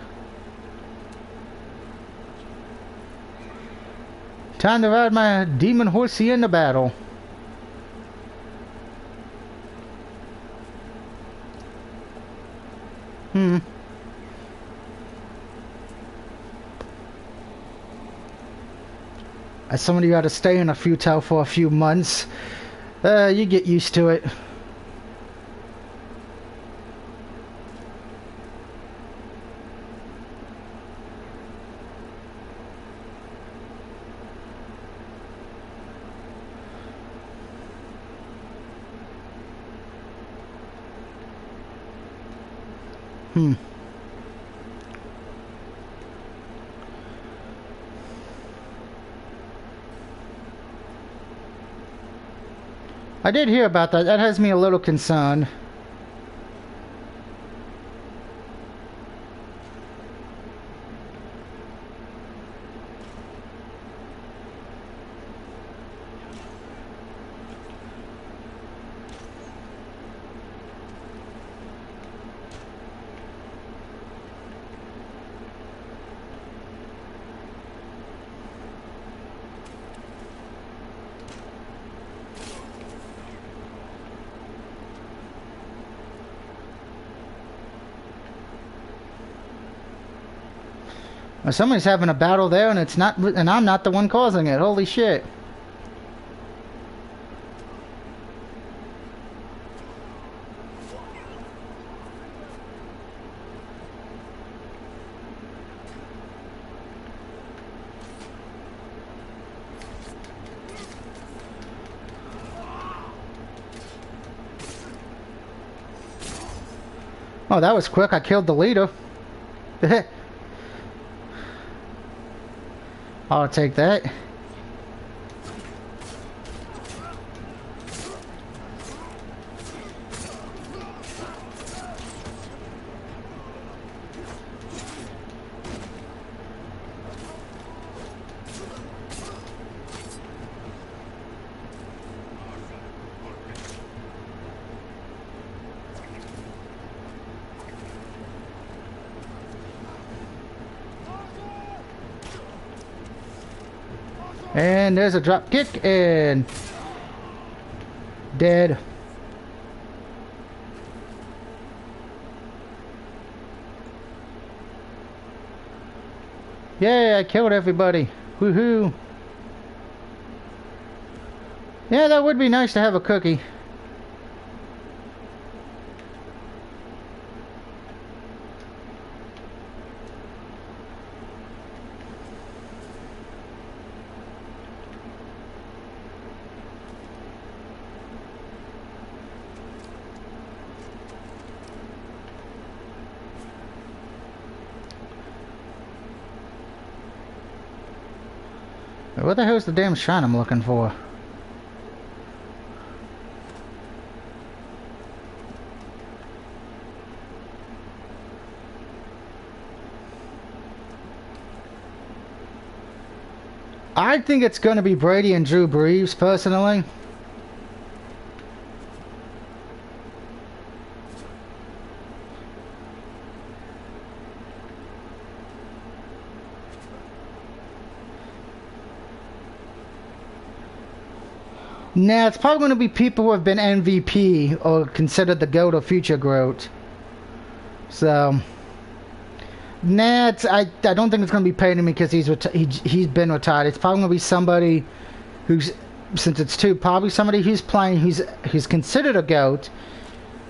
Time to ride my demon horsey into battle. As somebody who had to stay in a futile for a few months, you get used to it. I did hear about that. That has me a little concerned. Somebody's having a battle there, and it's not, and I'm not the one causing it. Holy shit! Oh, that was quick. I killed the leader. I'll take that. And there's a drop kick and dead. Yay, I killed everybody. Woohoo. Yeah, that would be nice to have a cookie. What the hell's the damn shrine I'm looking for? I think it's going to be Brady and Drew Brees, personally. Nah, it's probably going to be people who have been MVP or considered the GOAT of future GOAT. So, nah, I don't think it's going to be Peyton because he's been retired. It's probably going to be somebody who's, since it's two, probably somebody who's playing who's considered a GOAT,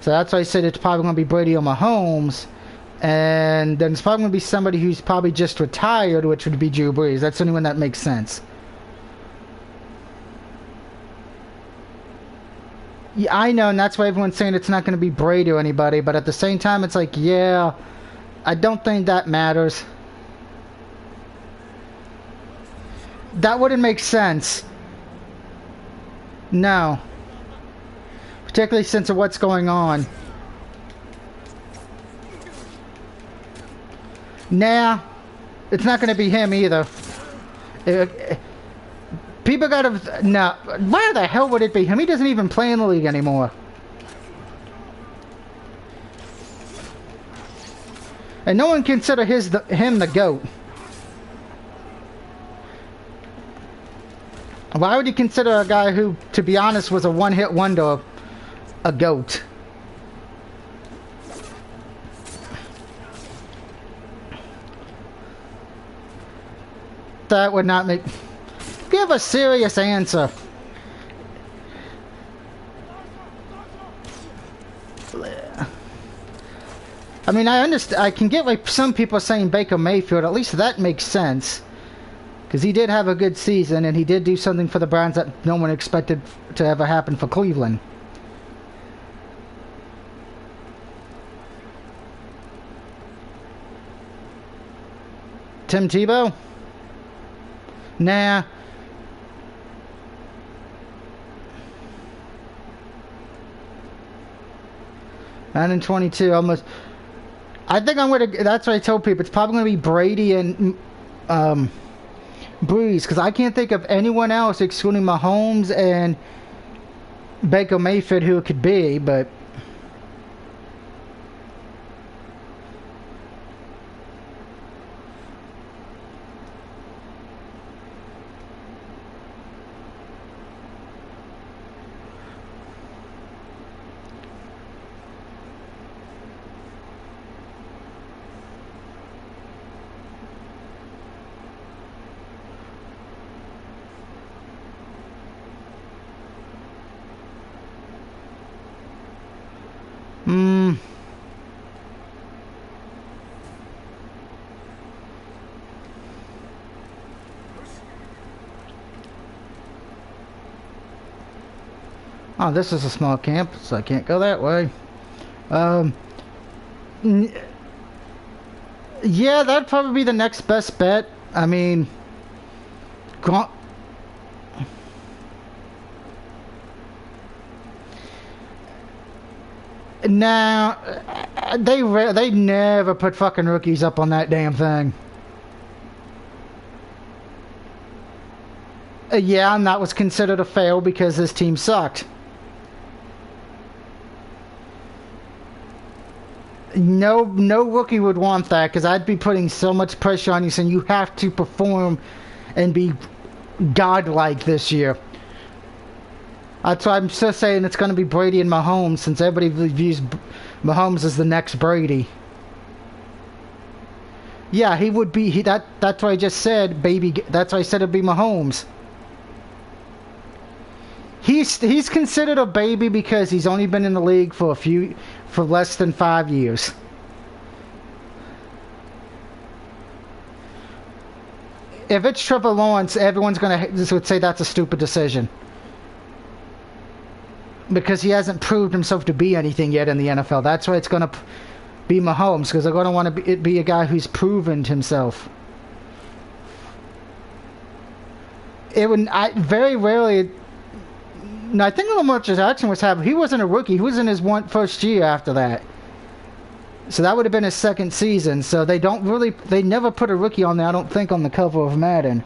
So that's why I said it's probably going to be Brady or Mahomes. And then it's probably going to be somebody who's probably just retired, which would be Drew Brees. That's the only one that makes sense. Yeah, I know, and that's why everyone's saying it's not going to be Brady or anybody. But at the same time, it's like, yeah, I don't think that matters. That wouldn't make sense. No. Particularly since of what's going on. Nah. It's not going to be him either. People gotta... No. Why the hell would it be him? He doesn't even play in the league anymore. And no one consider him the GOAT. Why would you consider a guy who, to be honest, was a one-hit wonder a GOAT? That would not make... Give a serious answer. I mean, I understand. I can get like some people saying Baker Mayfield. At least that makes sense. Because he did have a good season, and he did do something for the Browns that no one expected to ever happen for Cleveland. Tim Tebow? Nah. And in 22, almost. I think I'm gonna. That's what I told people. It's probably gonna be Brady and Breeze, because I can't think of anyone else excluding Mahomes and Baker Mayfield who it could be, but. Oh, this is a small camp, so I can't go that way. Yeah, that'd probably be the next best bet. I mean, nah, they never put fucking rookies up on that damn thing. Yeah, and that was considered a fail because this team sucked. No rookie would want that, because I'd be putting so much pressure on you saying you have to perform and be godlike this year. That's why I'm still saying it's going to be Brady and Mahomes, since everybody views Mahomes as the next Brady. Yeah, he would be. That's why I just said, baby. That's why I said it'd be Mahomes. He's considered a baby because he's only been in the league for less than 5 years. If it's Trevor Lawrence, everyone's would say that's a stupid decision. Because he hasn't proved himself to be anything yet in the NFL. That's why it's going to be Mahomes, because they're going to want to be a guy who's proven himself. It would very rarely. No, I think Lamar Jackson was having. He wasn't a rookie. He was in his first year after that. So that would have been his second season. So they don't really. They never put a rookie on there, I don't think, on the cover of Madden.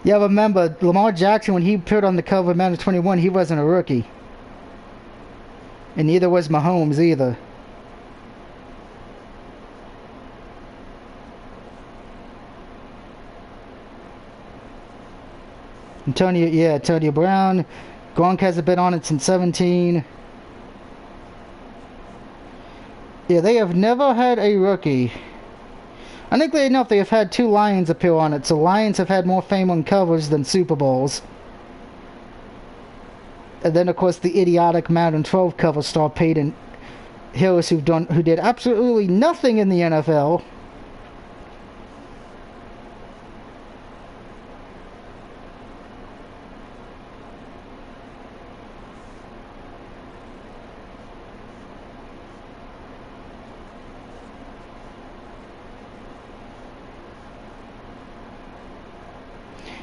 Yeah, remember, Lamar Jackson, when he appeared on the cover of Madden 21, he wasn't a rookie. And neither was Mahomes either. Antonio Brown. Gronk hasn't been on it since 17. Yeah, they have never had a rookie. I think enough they have had 2 Lions appear on it, so Lions have had more fame on covers than Super Bowls. And then, of course, the idiotic Madden 12 cover star Peyton Hillis, who did absolutely nothing in the NFL.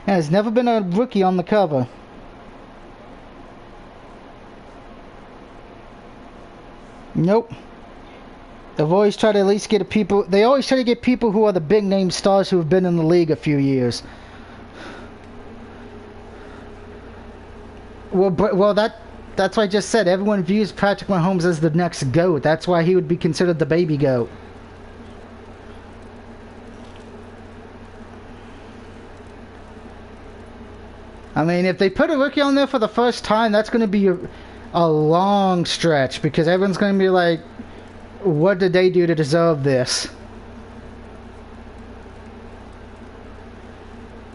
And there's never been a rookie on the cover. Nope. They've always tried to at least get people. They always try to get people who are the big name stars who have been in the league a few years. Well, that's why I just said everyone views Patrick Mahomes as the next GOAT. That's why he would be considered the baby GOAT. I mean, if they put a rookie on there for the first time, that's going to be a long stretch because everyone's going to be like, what did they do to deserve this?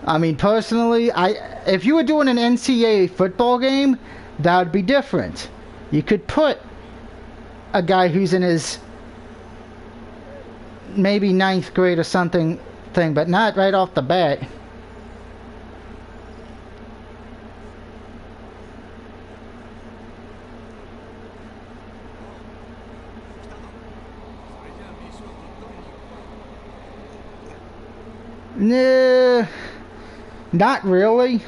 I mean, personally, if you were doing an NCAA football game, that would be different. You could put a guy who's in his maybe 9th grade or something but not right off the bat. Nah, not really.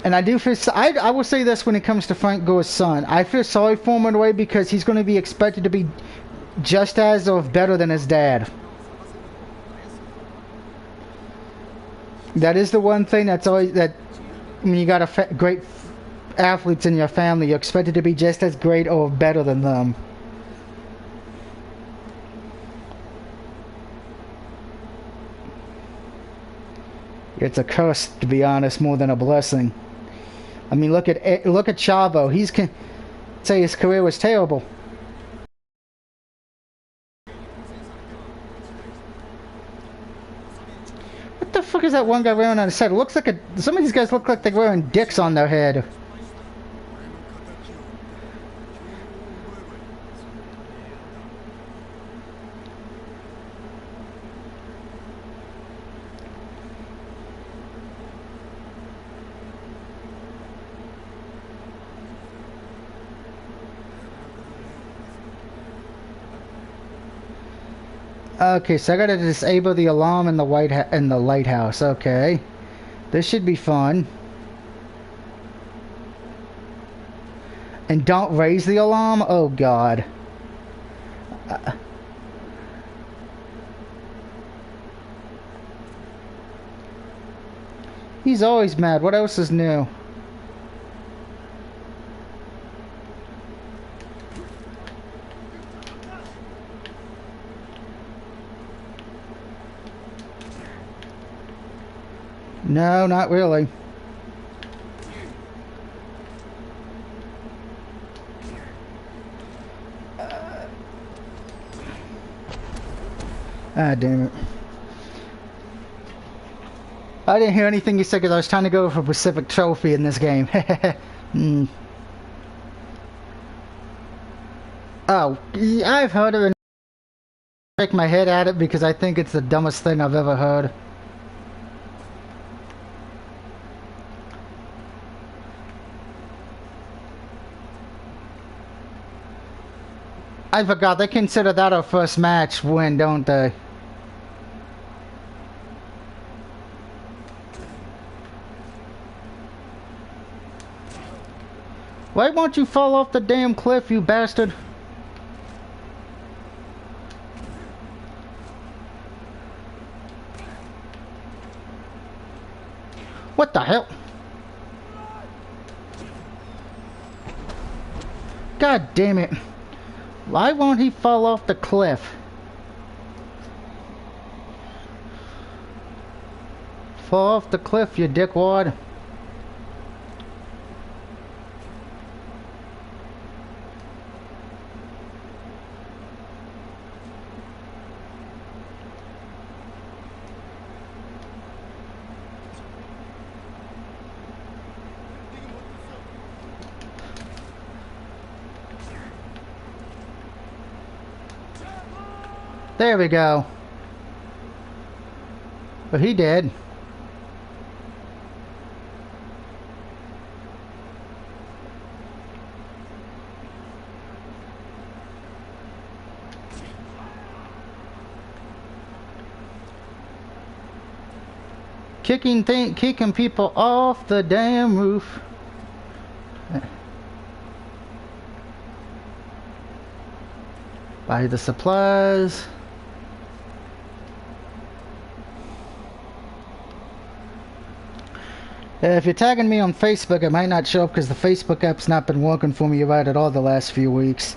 And I do feel, I will say this when it comes to Frank Gore's son. I feel sorry for him in a way because he's going to be expected to be just as or better than his dad. That is the one thing that's always, that when you got great athletes in your family, you're expected to be just as great or better than them. It's a curse, to be honest, more than a blessing. I mean, look at Chavo. He's say his career was terrible. What the fuck is that one guy wearing on his head? It looks like some of these guys look like they're wearing dicks on their head. Okay, so I gotta disable the alarm in the lighthouse. Okay, this should be fun. And don't raise the alarm. Oh God. He's always mad. What else is new? No, not really. Ah, damn it. I didn't hear anything you said because I was trying to go for a Pacific Trophy in this game. Oh, I've heard of it. I shake my head at it because I think it's the dumbest thing I've ever heard. I forgot, they consider that our first match win, don't they? Why won't you fall off the damn cliff, you bastard? What the hell? God damn it. Why won't he fall off the cliff? Fall off the cliff, you dickwad. There we go. But he did. Kicking people off the damn roof. Buy the supplies. If you're tagging me on Facebook, it might not show up because the Facebook app's not been working for me right at all the last few weeks.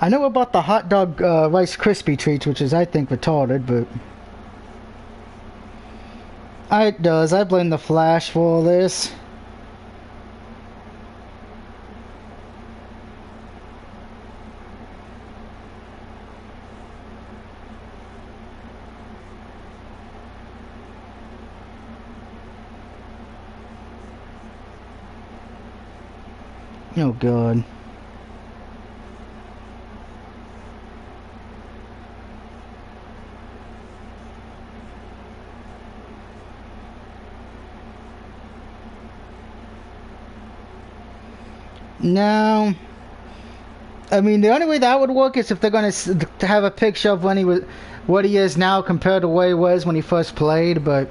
I know about the hot dog Rice Krispie treats, which is, I think, retarded, but... It does. I blame the Flash for all this. Oh, God. No. I mean, the only way that would work is if they're going to have a picture of when he was, what he is now compared to where he was when he first played, but...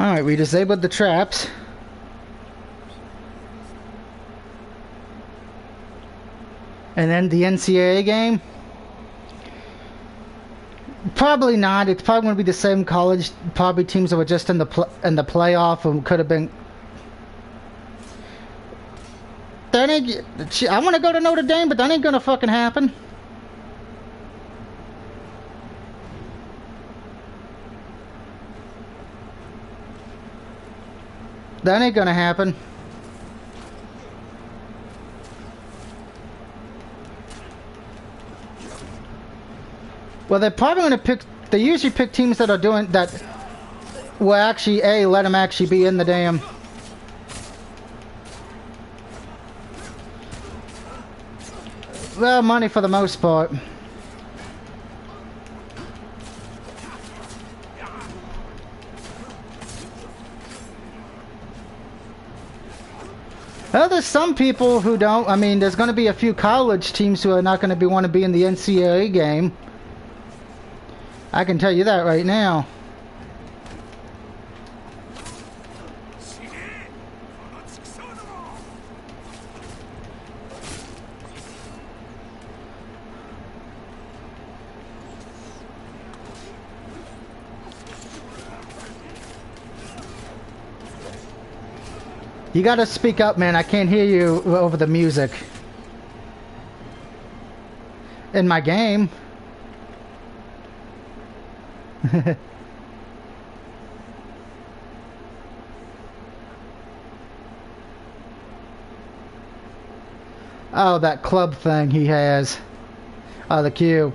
Alright, we disabled the traps. And then the NCAA game? Probably not. It's probably going to be the same college, probably teams that were just in the playoff and could have been... That ain't... I want to go to Notre Dame, but that ain't going to fucking happen. That ain't gonna happen. Well, they're probably gonna pick... They usually pick teams that are doing... That will actually, let them actually be in the damn... Well, money for the most part. Well, there's some people who don't. I mean, there's going to be a few college teams who are not going to want to be in the NCAA game. I can tell you that right now. You gotta speak up, man. I can't hear you over the music. In my game. Oh, that club thing he has. Oh, the queue.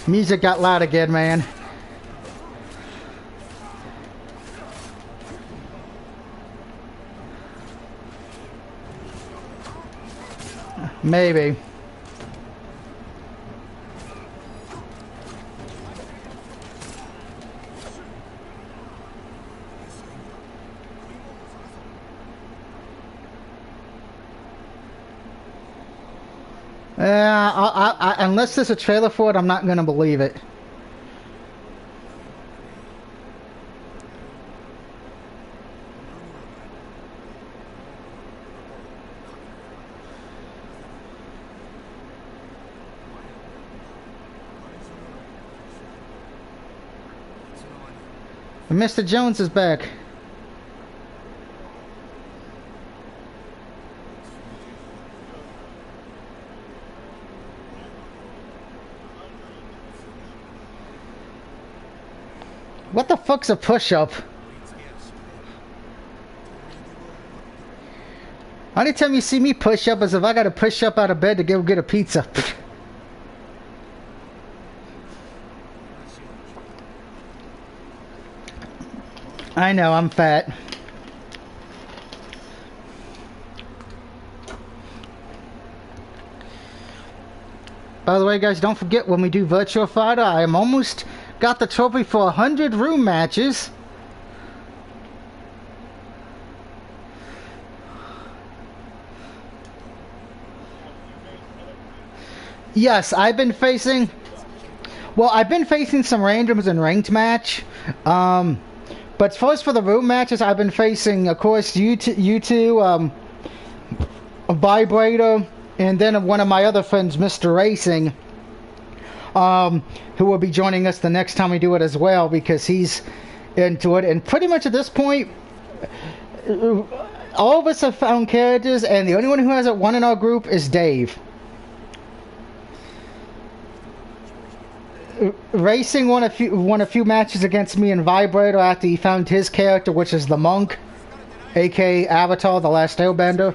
Music got loud again, man. Maybe. Unless there's a trailer for it, I'm not gonna believe it. Mr. Jones is back. What the fuck's a push-up? Anytime you see me push up, as if I gotta push up out of bed to go get a pizza. I know, I'm fat. By the way, guys, don't forget when we do Virtua Fighter, I am almost got the trophy for 100 room matches. Yes, I've been facing... Well, I've been facing some randoms in ranked match. But first for the room matches, I've been facing, of course, you two, a Vibrator, and then one of my other friends, Mr. Racing, who will be joining us the next time we do it as well, because he's into it. And pretty much at this point, all of us have found characters, and the only one who hasn't won in our group is Dave. Racing won a few matches against me in Vibrator after he found his character, which is the Monk, aka Avatar, the Last Airbender.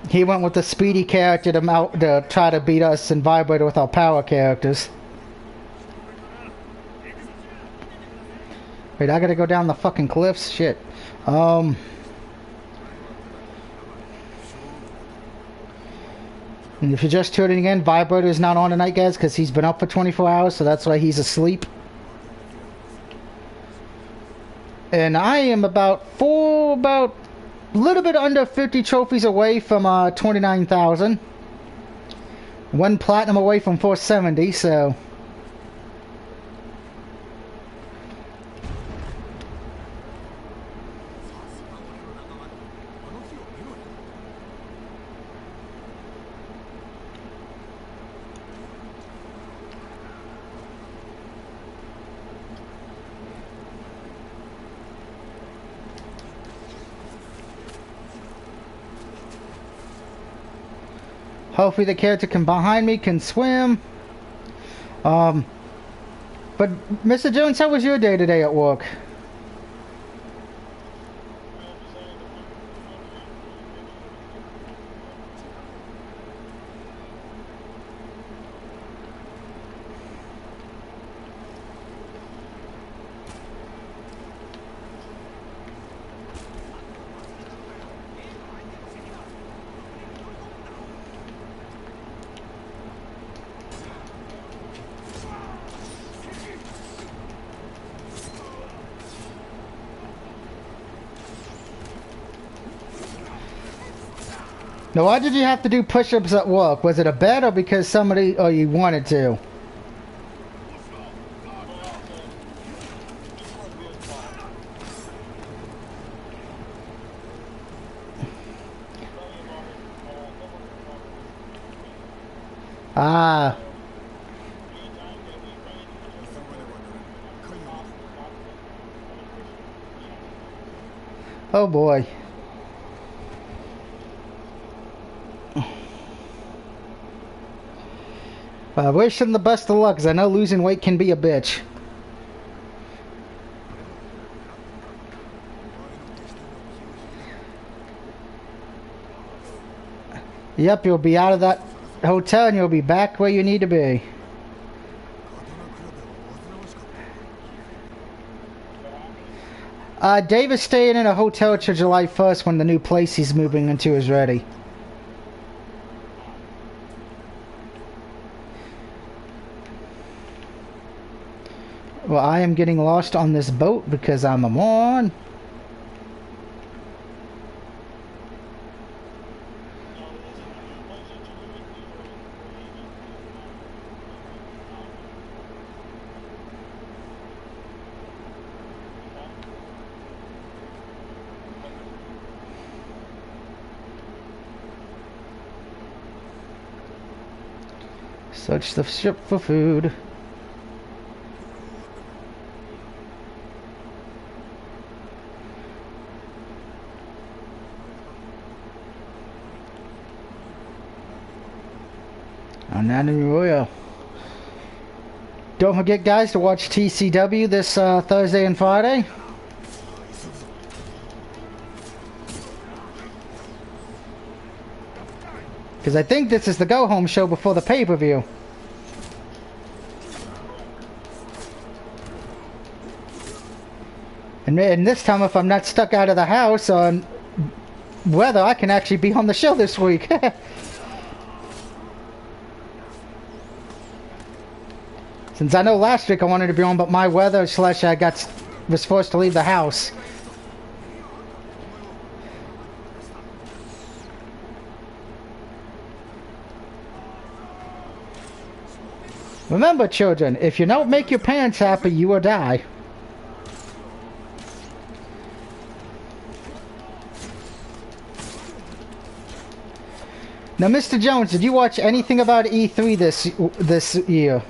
He went with the speedy character to try to beat us in Vibrator with our power characters. Wait, I gotta go down the fucking cliffs? Shit. And if you're just tuning in, Vibrator is not on tonight, guys, because he's been up for 24 hours, so that's why he's asleep. And I am about a little bit under 50 trophies away from 29,000. One platinum away from 470, so... Hopefully the character behind me can swim. But Mr. Jones, how was your day today at work? Now, why did you have to do push-ups at work? Was it a bet or because somebody, or you wanted to? Ah. Oh boy. I wish him the best of luck, because I know losing weight can be a bitch. Yep, you'll be out of that hotel and you'll be back where you need to be. Dave is staying in a hotel till July 1st when the new place he's moving into is ready. Well, I am getting lost on this boat because I'm a moron. Search the ship for food. Anatomy Royal. Don't forget, guys, to watch TCW this Thursday and Friday. Because I think this is the go-home show before the pay-per-view. And this time, if I'm not stuck out of the house on weather, I can actually be on the show this week. Since I know last week I wanted to be on, but my weather / I was forced to leave the house. Remember, children, if you don't make your parents happy, you will die. Now, Mr. Jones, did you watch anything about E3 this year?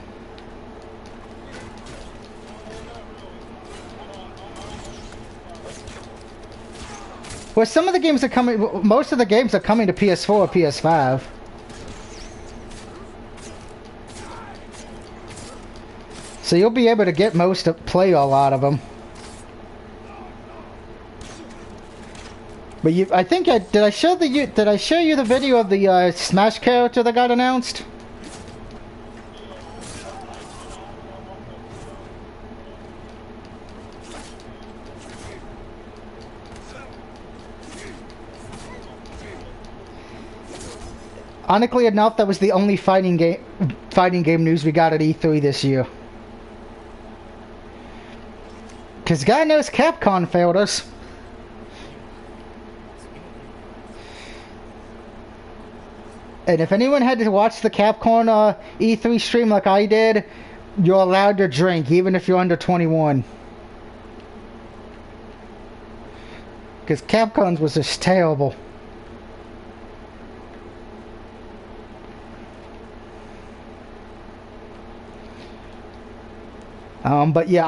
Well, some of the games are coming. Most of the games are coming to PS4 or PS5. So you'll be able to get play a lot of them. But I think did I show you the video of the Smash character that got announced? Ironically enough, that was the only fighting game news we got at E3 this year. Because God knows Capcom failed us. And if anyone had to watch the Capcom E3 stream like I did, you're allowed to drink, even if you're under 21. Because Capcom's was just terrible. But yeah,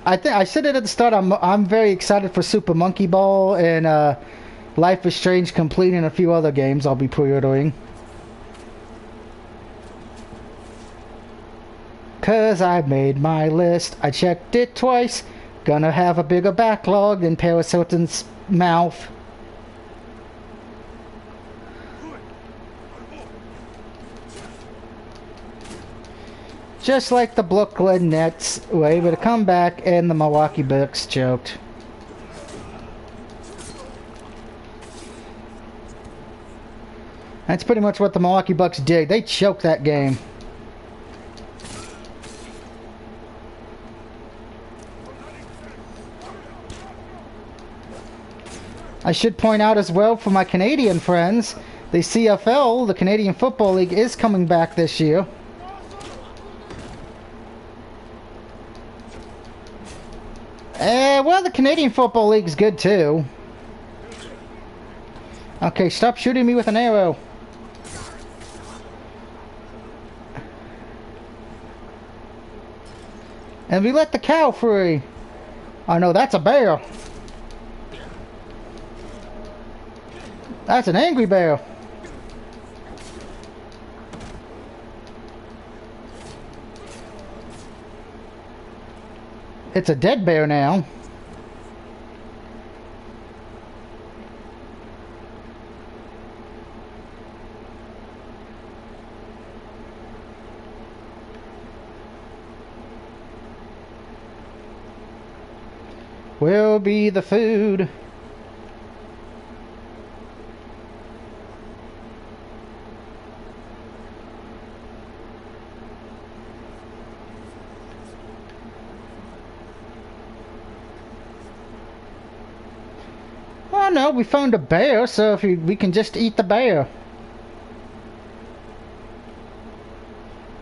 I said it at the start. I'm very excited for Super Monkey Ball and Life is Strange Complete and a few other games I'll be pre-ordering. Cause I made my list. I checked it twice. Gonna have a bigger backlog than Paris Hilton's mouth. Just like the Brooklyn Nets were able to come back and the Milwaukee Bucks choked. That's pretty much what the Milwaukee Bucks did. They choked that game. I should point out as well for my Canadian friends, the CFL, the Canadian Football League, is coming back this year. Well, the Canadian Football League is good too. Okay, stop shooting me with an arrow. And we let the cow free. Oh no, that's a bear. That's an angry bear. It's a dead bear now. will be the food. Oh no, we found a bear, so if we can just eat the bear.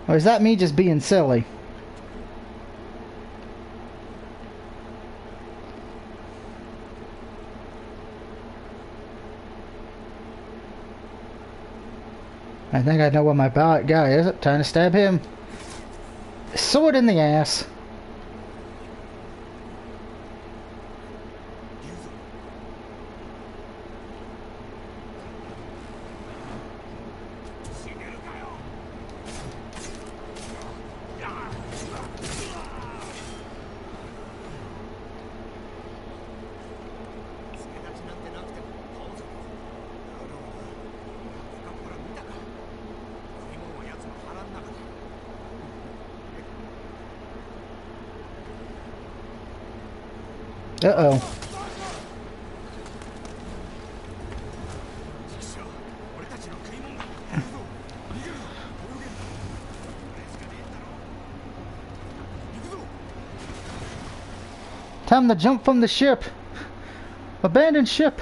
Or is that me just being silly? I think I know where my bad guy is. Trying to stab him. Sword in the ass. Uh-oh. Time to jump from the ship. Abandoned ship.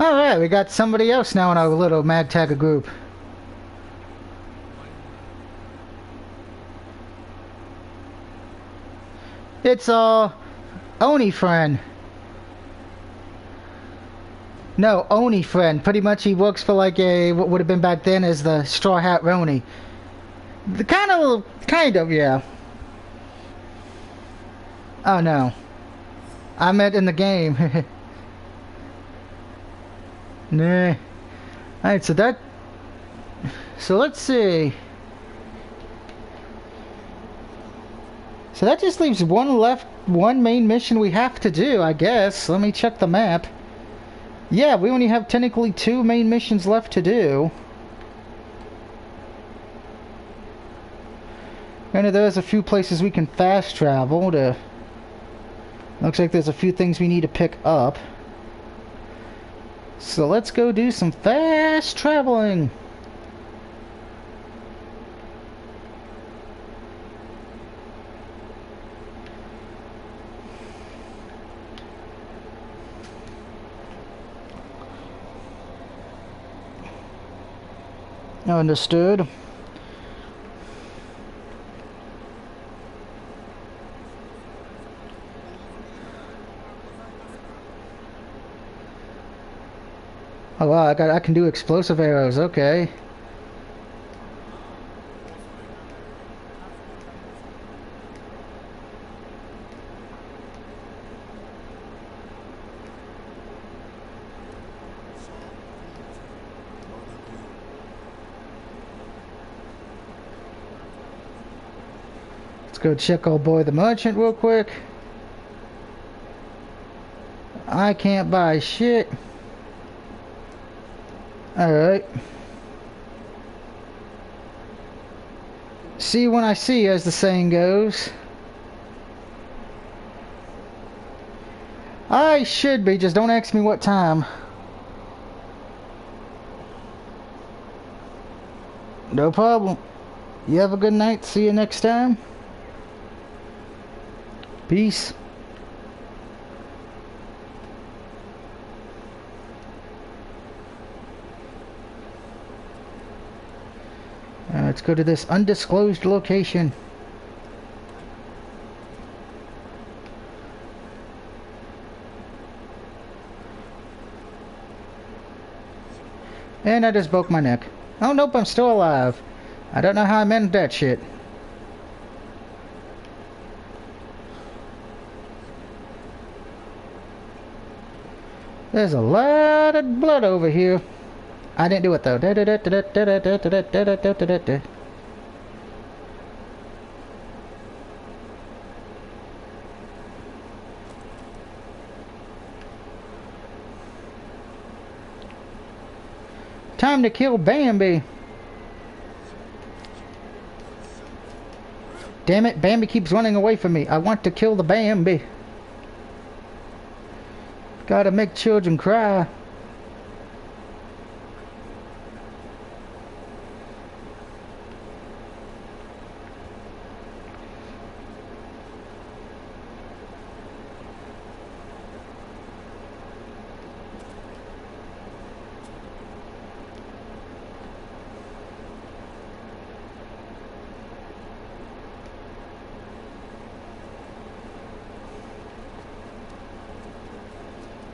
Alright, we got somebody else now in our little Mag Tagger group. It's Oni friend. No, Oni friend. Pretty much he works for like a, what would have been back then as the Straw Hat Roni. The kind of, yeah. Oh no. I meant in the game. Nah. Alright, so let's see. So that just leaves one main mission we have to do, I guess. Let me check the map. Yeah, we only have technically 2 main missions left to do. And there's a few places we can fast travel to... Looks like there's a few things we need to pick up. So let's go do some fast traveling. Understood. Oh wow, I can do explosive arrows, okay. Let's go check old boy the merchant real quick. I can't buy shit. Alright. See when I see, as the saying goes. I should be, just don't ask me what time. No problem. You have a good night. See you next time. Peace. Let's go to this undisclosed location. And I just broke my neck. Oh, nope, I'm still alive. I don't know how I managed that shit. There's a lot of blood over here. I didn't do it though. Time to kill Bambi. Damn it, Bambi keeps running away from me. I want to kill the Bambi. Gotta make children cry.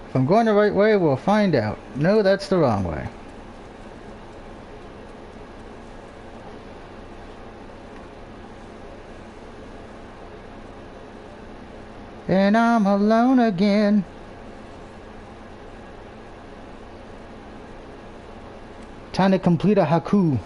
If I'm going the right way, we'll find out. No, that's the wrong way. And I'm alone again. Time to complete a haiku.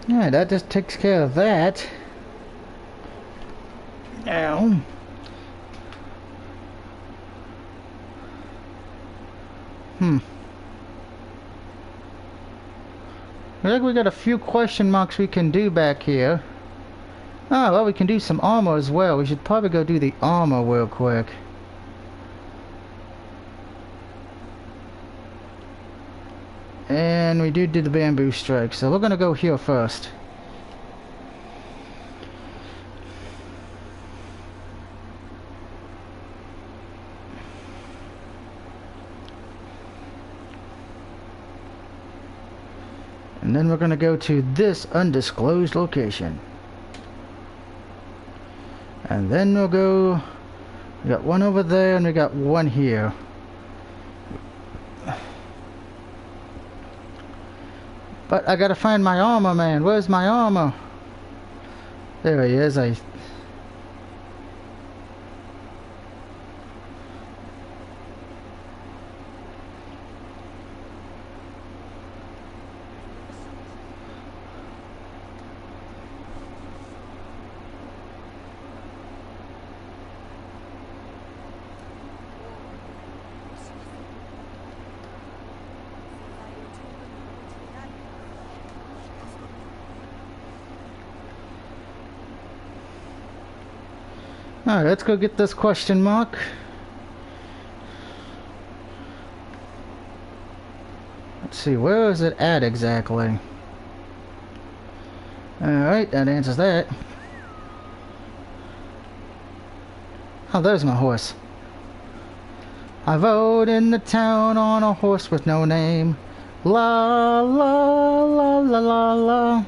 Yeah, that just takes care of that. Now, I think we got a few question marks we can do back here. Ah, well, we can do some armor as well. We should probably go do the armor real quick. And we did the bamboo strike, so we're gonna go here first. And then we're gonna go to this undisclosed location. And then we'll go... We got one over there and we got one here. But I gotta find my armor, man. Where's my armor? There he is. Alright, let's go get this question mark. Let's see, where is it at exactly? Alright, that answers that. Oh, there's my horse. I rode in the town on a horse with no name. La la la la la la.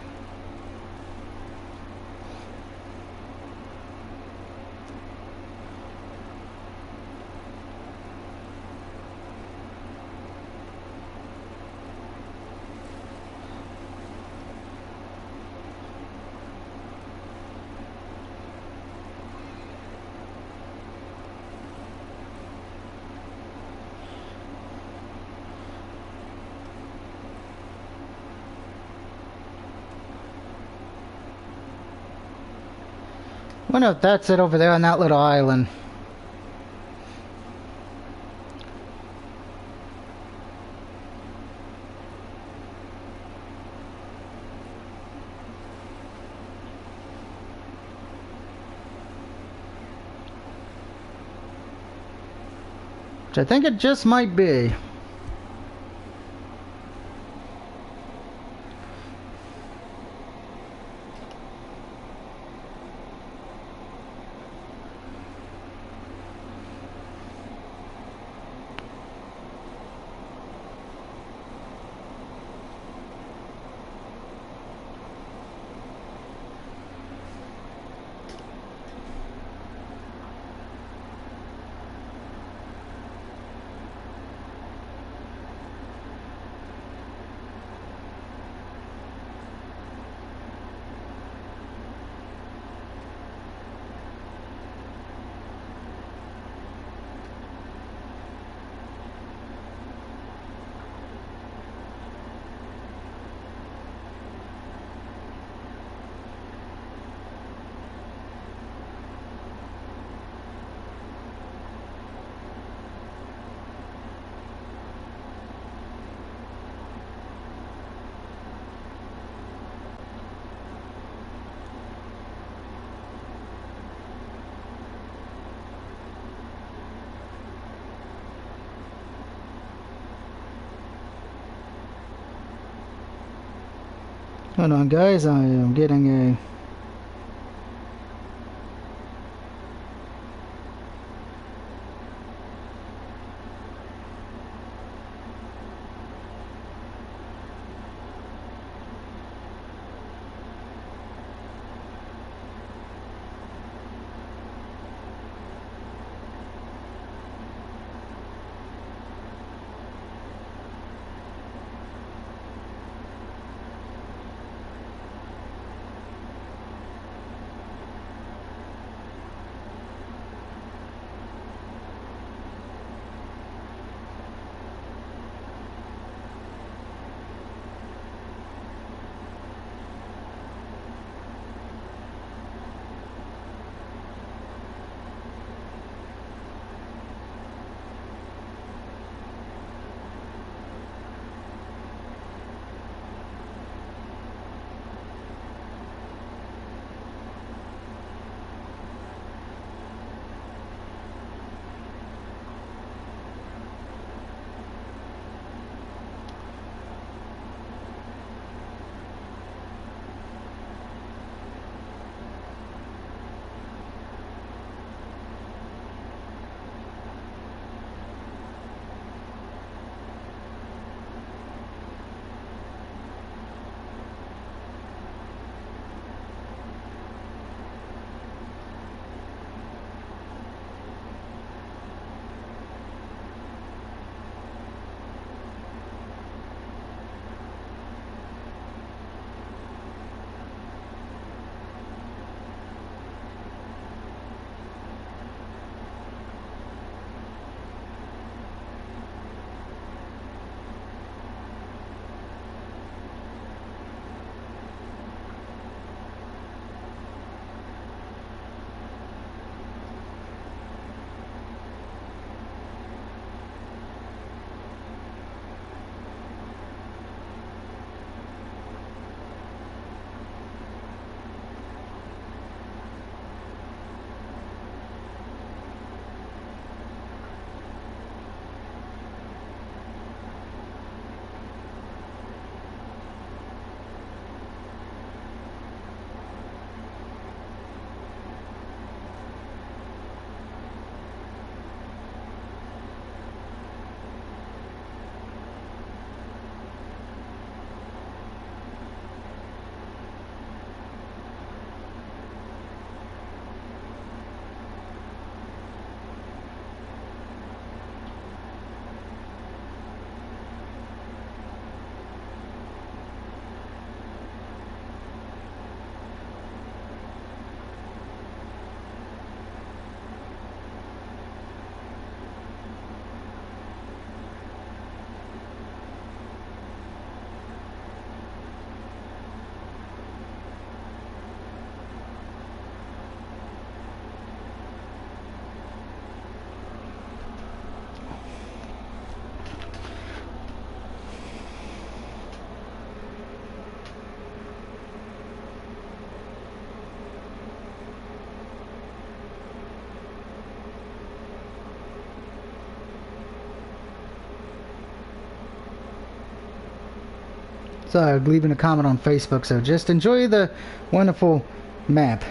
Wonder if that's it over there on that little island. Which I think it just might be. Hold on, guys. I am getting a... So leaving a comment on Facebook. So just enjoy the wonderful map.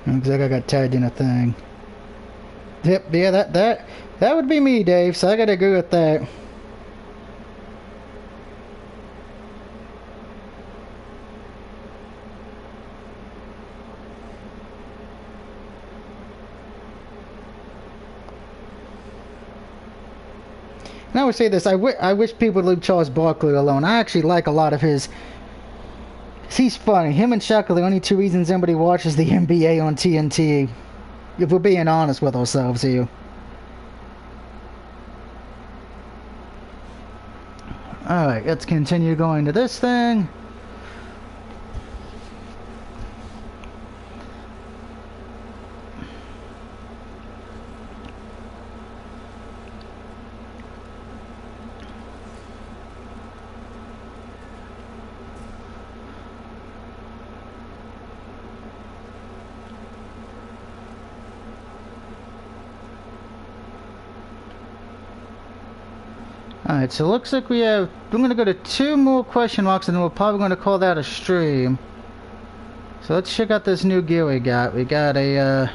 Looks like I got tagged in a thing. Yep, yeah, that would be me, Dave, so I gotta agree with that. And I would say this, I wish people would leave Charles Barkley alone. I actually like a lot of his... He's funny. Him and Shaq are the only two reasons anybody watches the NBA on TNT. If we're being honest with ourselves here. Alright, let's continue going to this thing. Alright, so it looks like we're going to go to 2 more question marks and then we're probably going to call that a stream. So let's check out this new gear we got. We got a,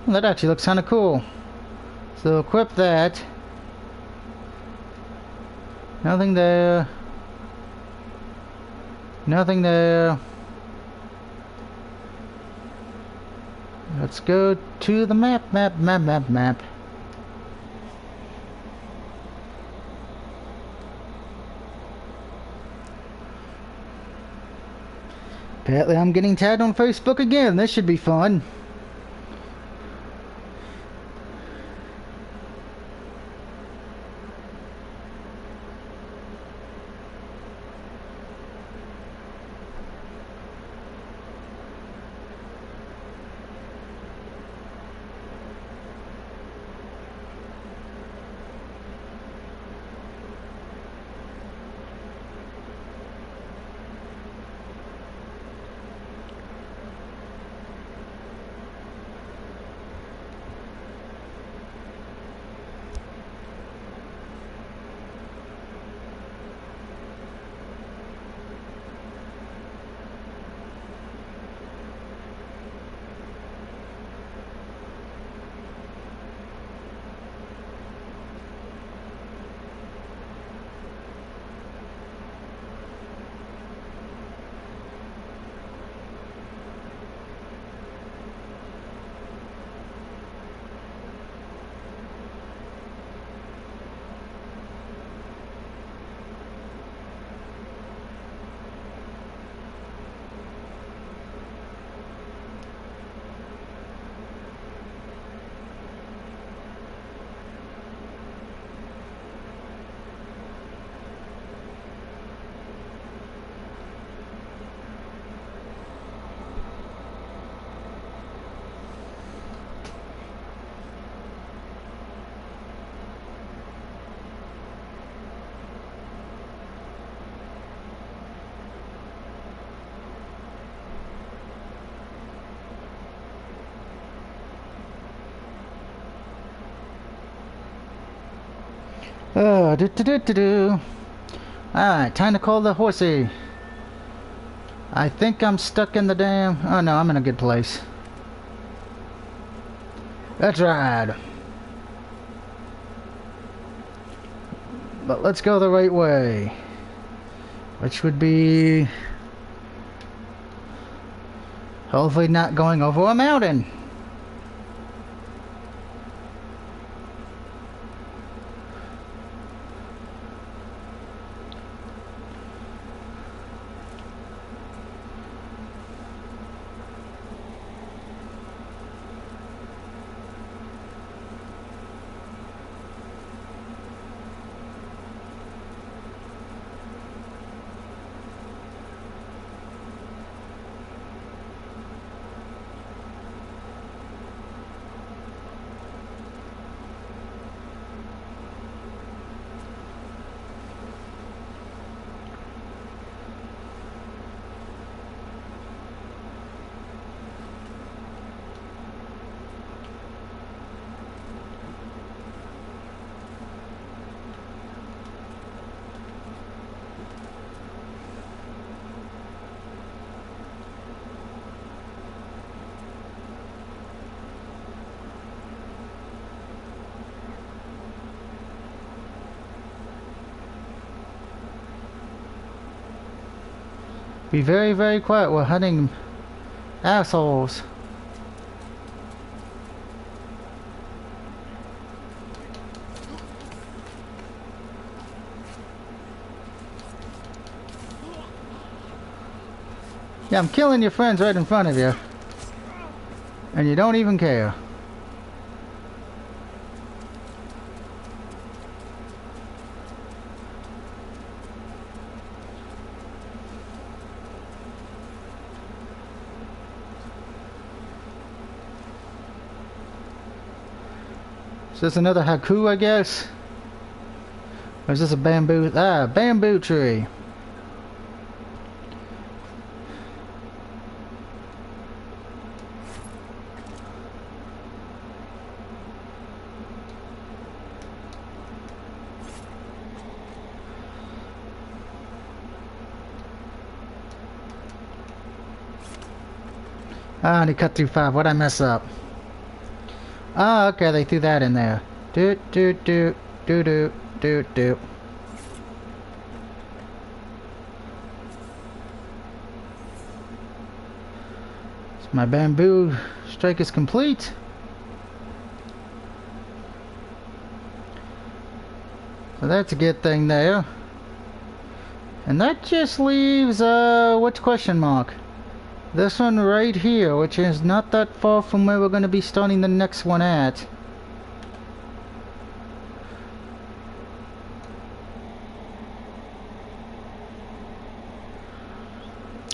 well, that actually looks kind of cool. So equip that. Nothing there. Nothing there. Let's go to the map. Apparently I'm getting tagged on Facebook again. This should be fun. Do. Alright, time to call the horsey. I think I'm stuck in the damn... Oh no, I'm in a good place. Let's ride. But let's go the right way. Which would be... hopefully not going over a mountain. Be very, very quiet. We're hunting assholes. Yeah, I'm killing your friends right in front of you. And you don't even care. Is this another haiku, I guess? Or is this a bamboo? Ah, bamboo tree. Ah, and he cut through 5. What'd I mess up? Ah, okay, they threw that in there. Do do do do do do do. So my bamboo strike is complete. So that's a good thing there. And that just leaves which question mark? This one right here, which is not that far from where we're going to be starting the next one at.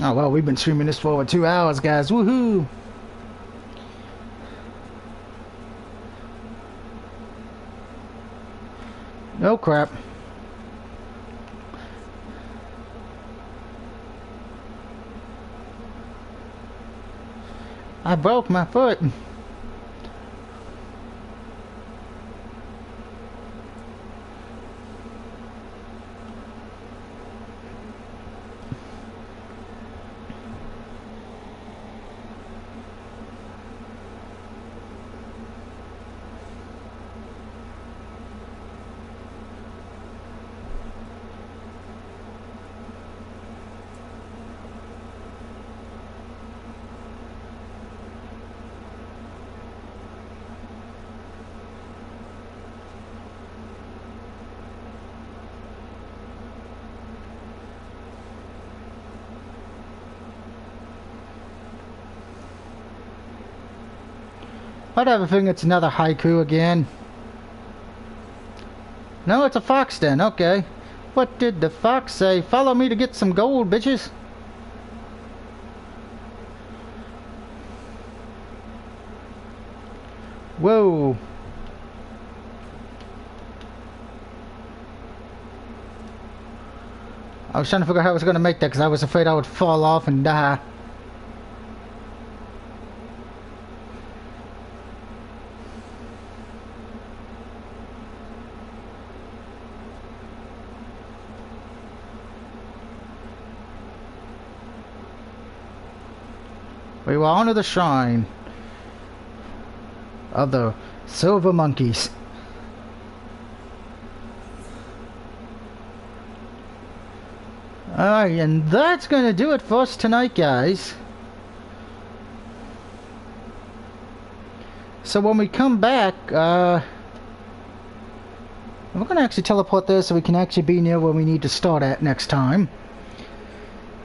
Oh well, we've been streaming this for over 2 hours, guys. Woohoo! Oh crap. I broke my foot. I'd have a feeling it's another haiku again. No, it's a fox den, okay. What did the fox say? Follow me to get some gold, bitches. Whoa. I was trying to figure out how I was going to make that because I was afraid I would fall off and die. We will honor the shrine of the silver monkeys. Alright, and that's gonna do it for us tonight, guys. So when we come back, we're gonna actually teleport there so we can actually be near where we need to start at next time.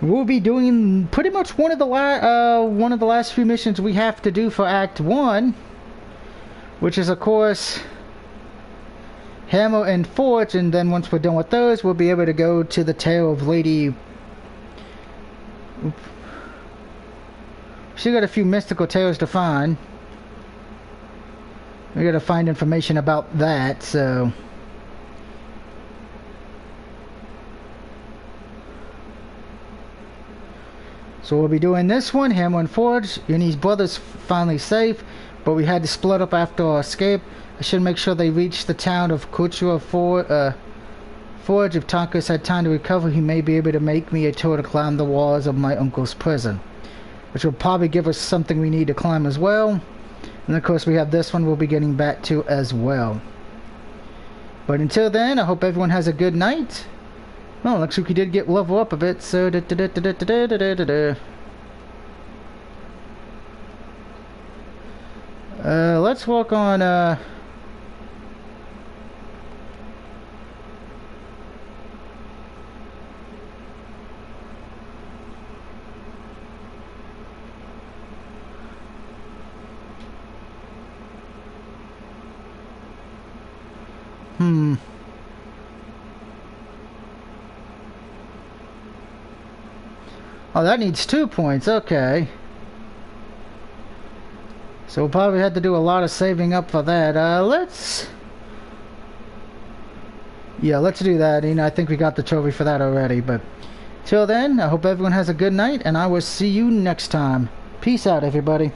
We'll be doing pretty much one of the last few missions we have to do for Act 1, which is, of course, Hammer and Forge, and then once we're done with those, we'll be able to go to the tale of Lady... She got a few mystical tales to find. We gotta find information about that, so... So we'll be doing this one, Hammer and Forge. Yuni's brother's finally safe, but we had to split up after our escape. I should make sure they reach the town of Kuchura Forge. If Takus had time to recover, he may be able to make me a tour to climb the walls of my uncle's prison, which will probably give us something we need to climb as well. And of course we have this one we'll be getting back to as well. But until then, I hope everyone has a good night. Well, looks like we did get level up a bit, so let's work on Oh, that needs 2 points, okay. So we'll probably have to do a lot of saving up for that. Let's do that. You know, I think we got the trophy for that already, but till then, I hope everyone has a good night, and I will see you next time. Peace out, everybody.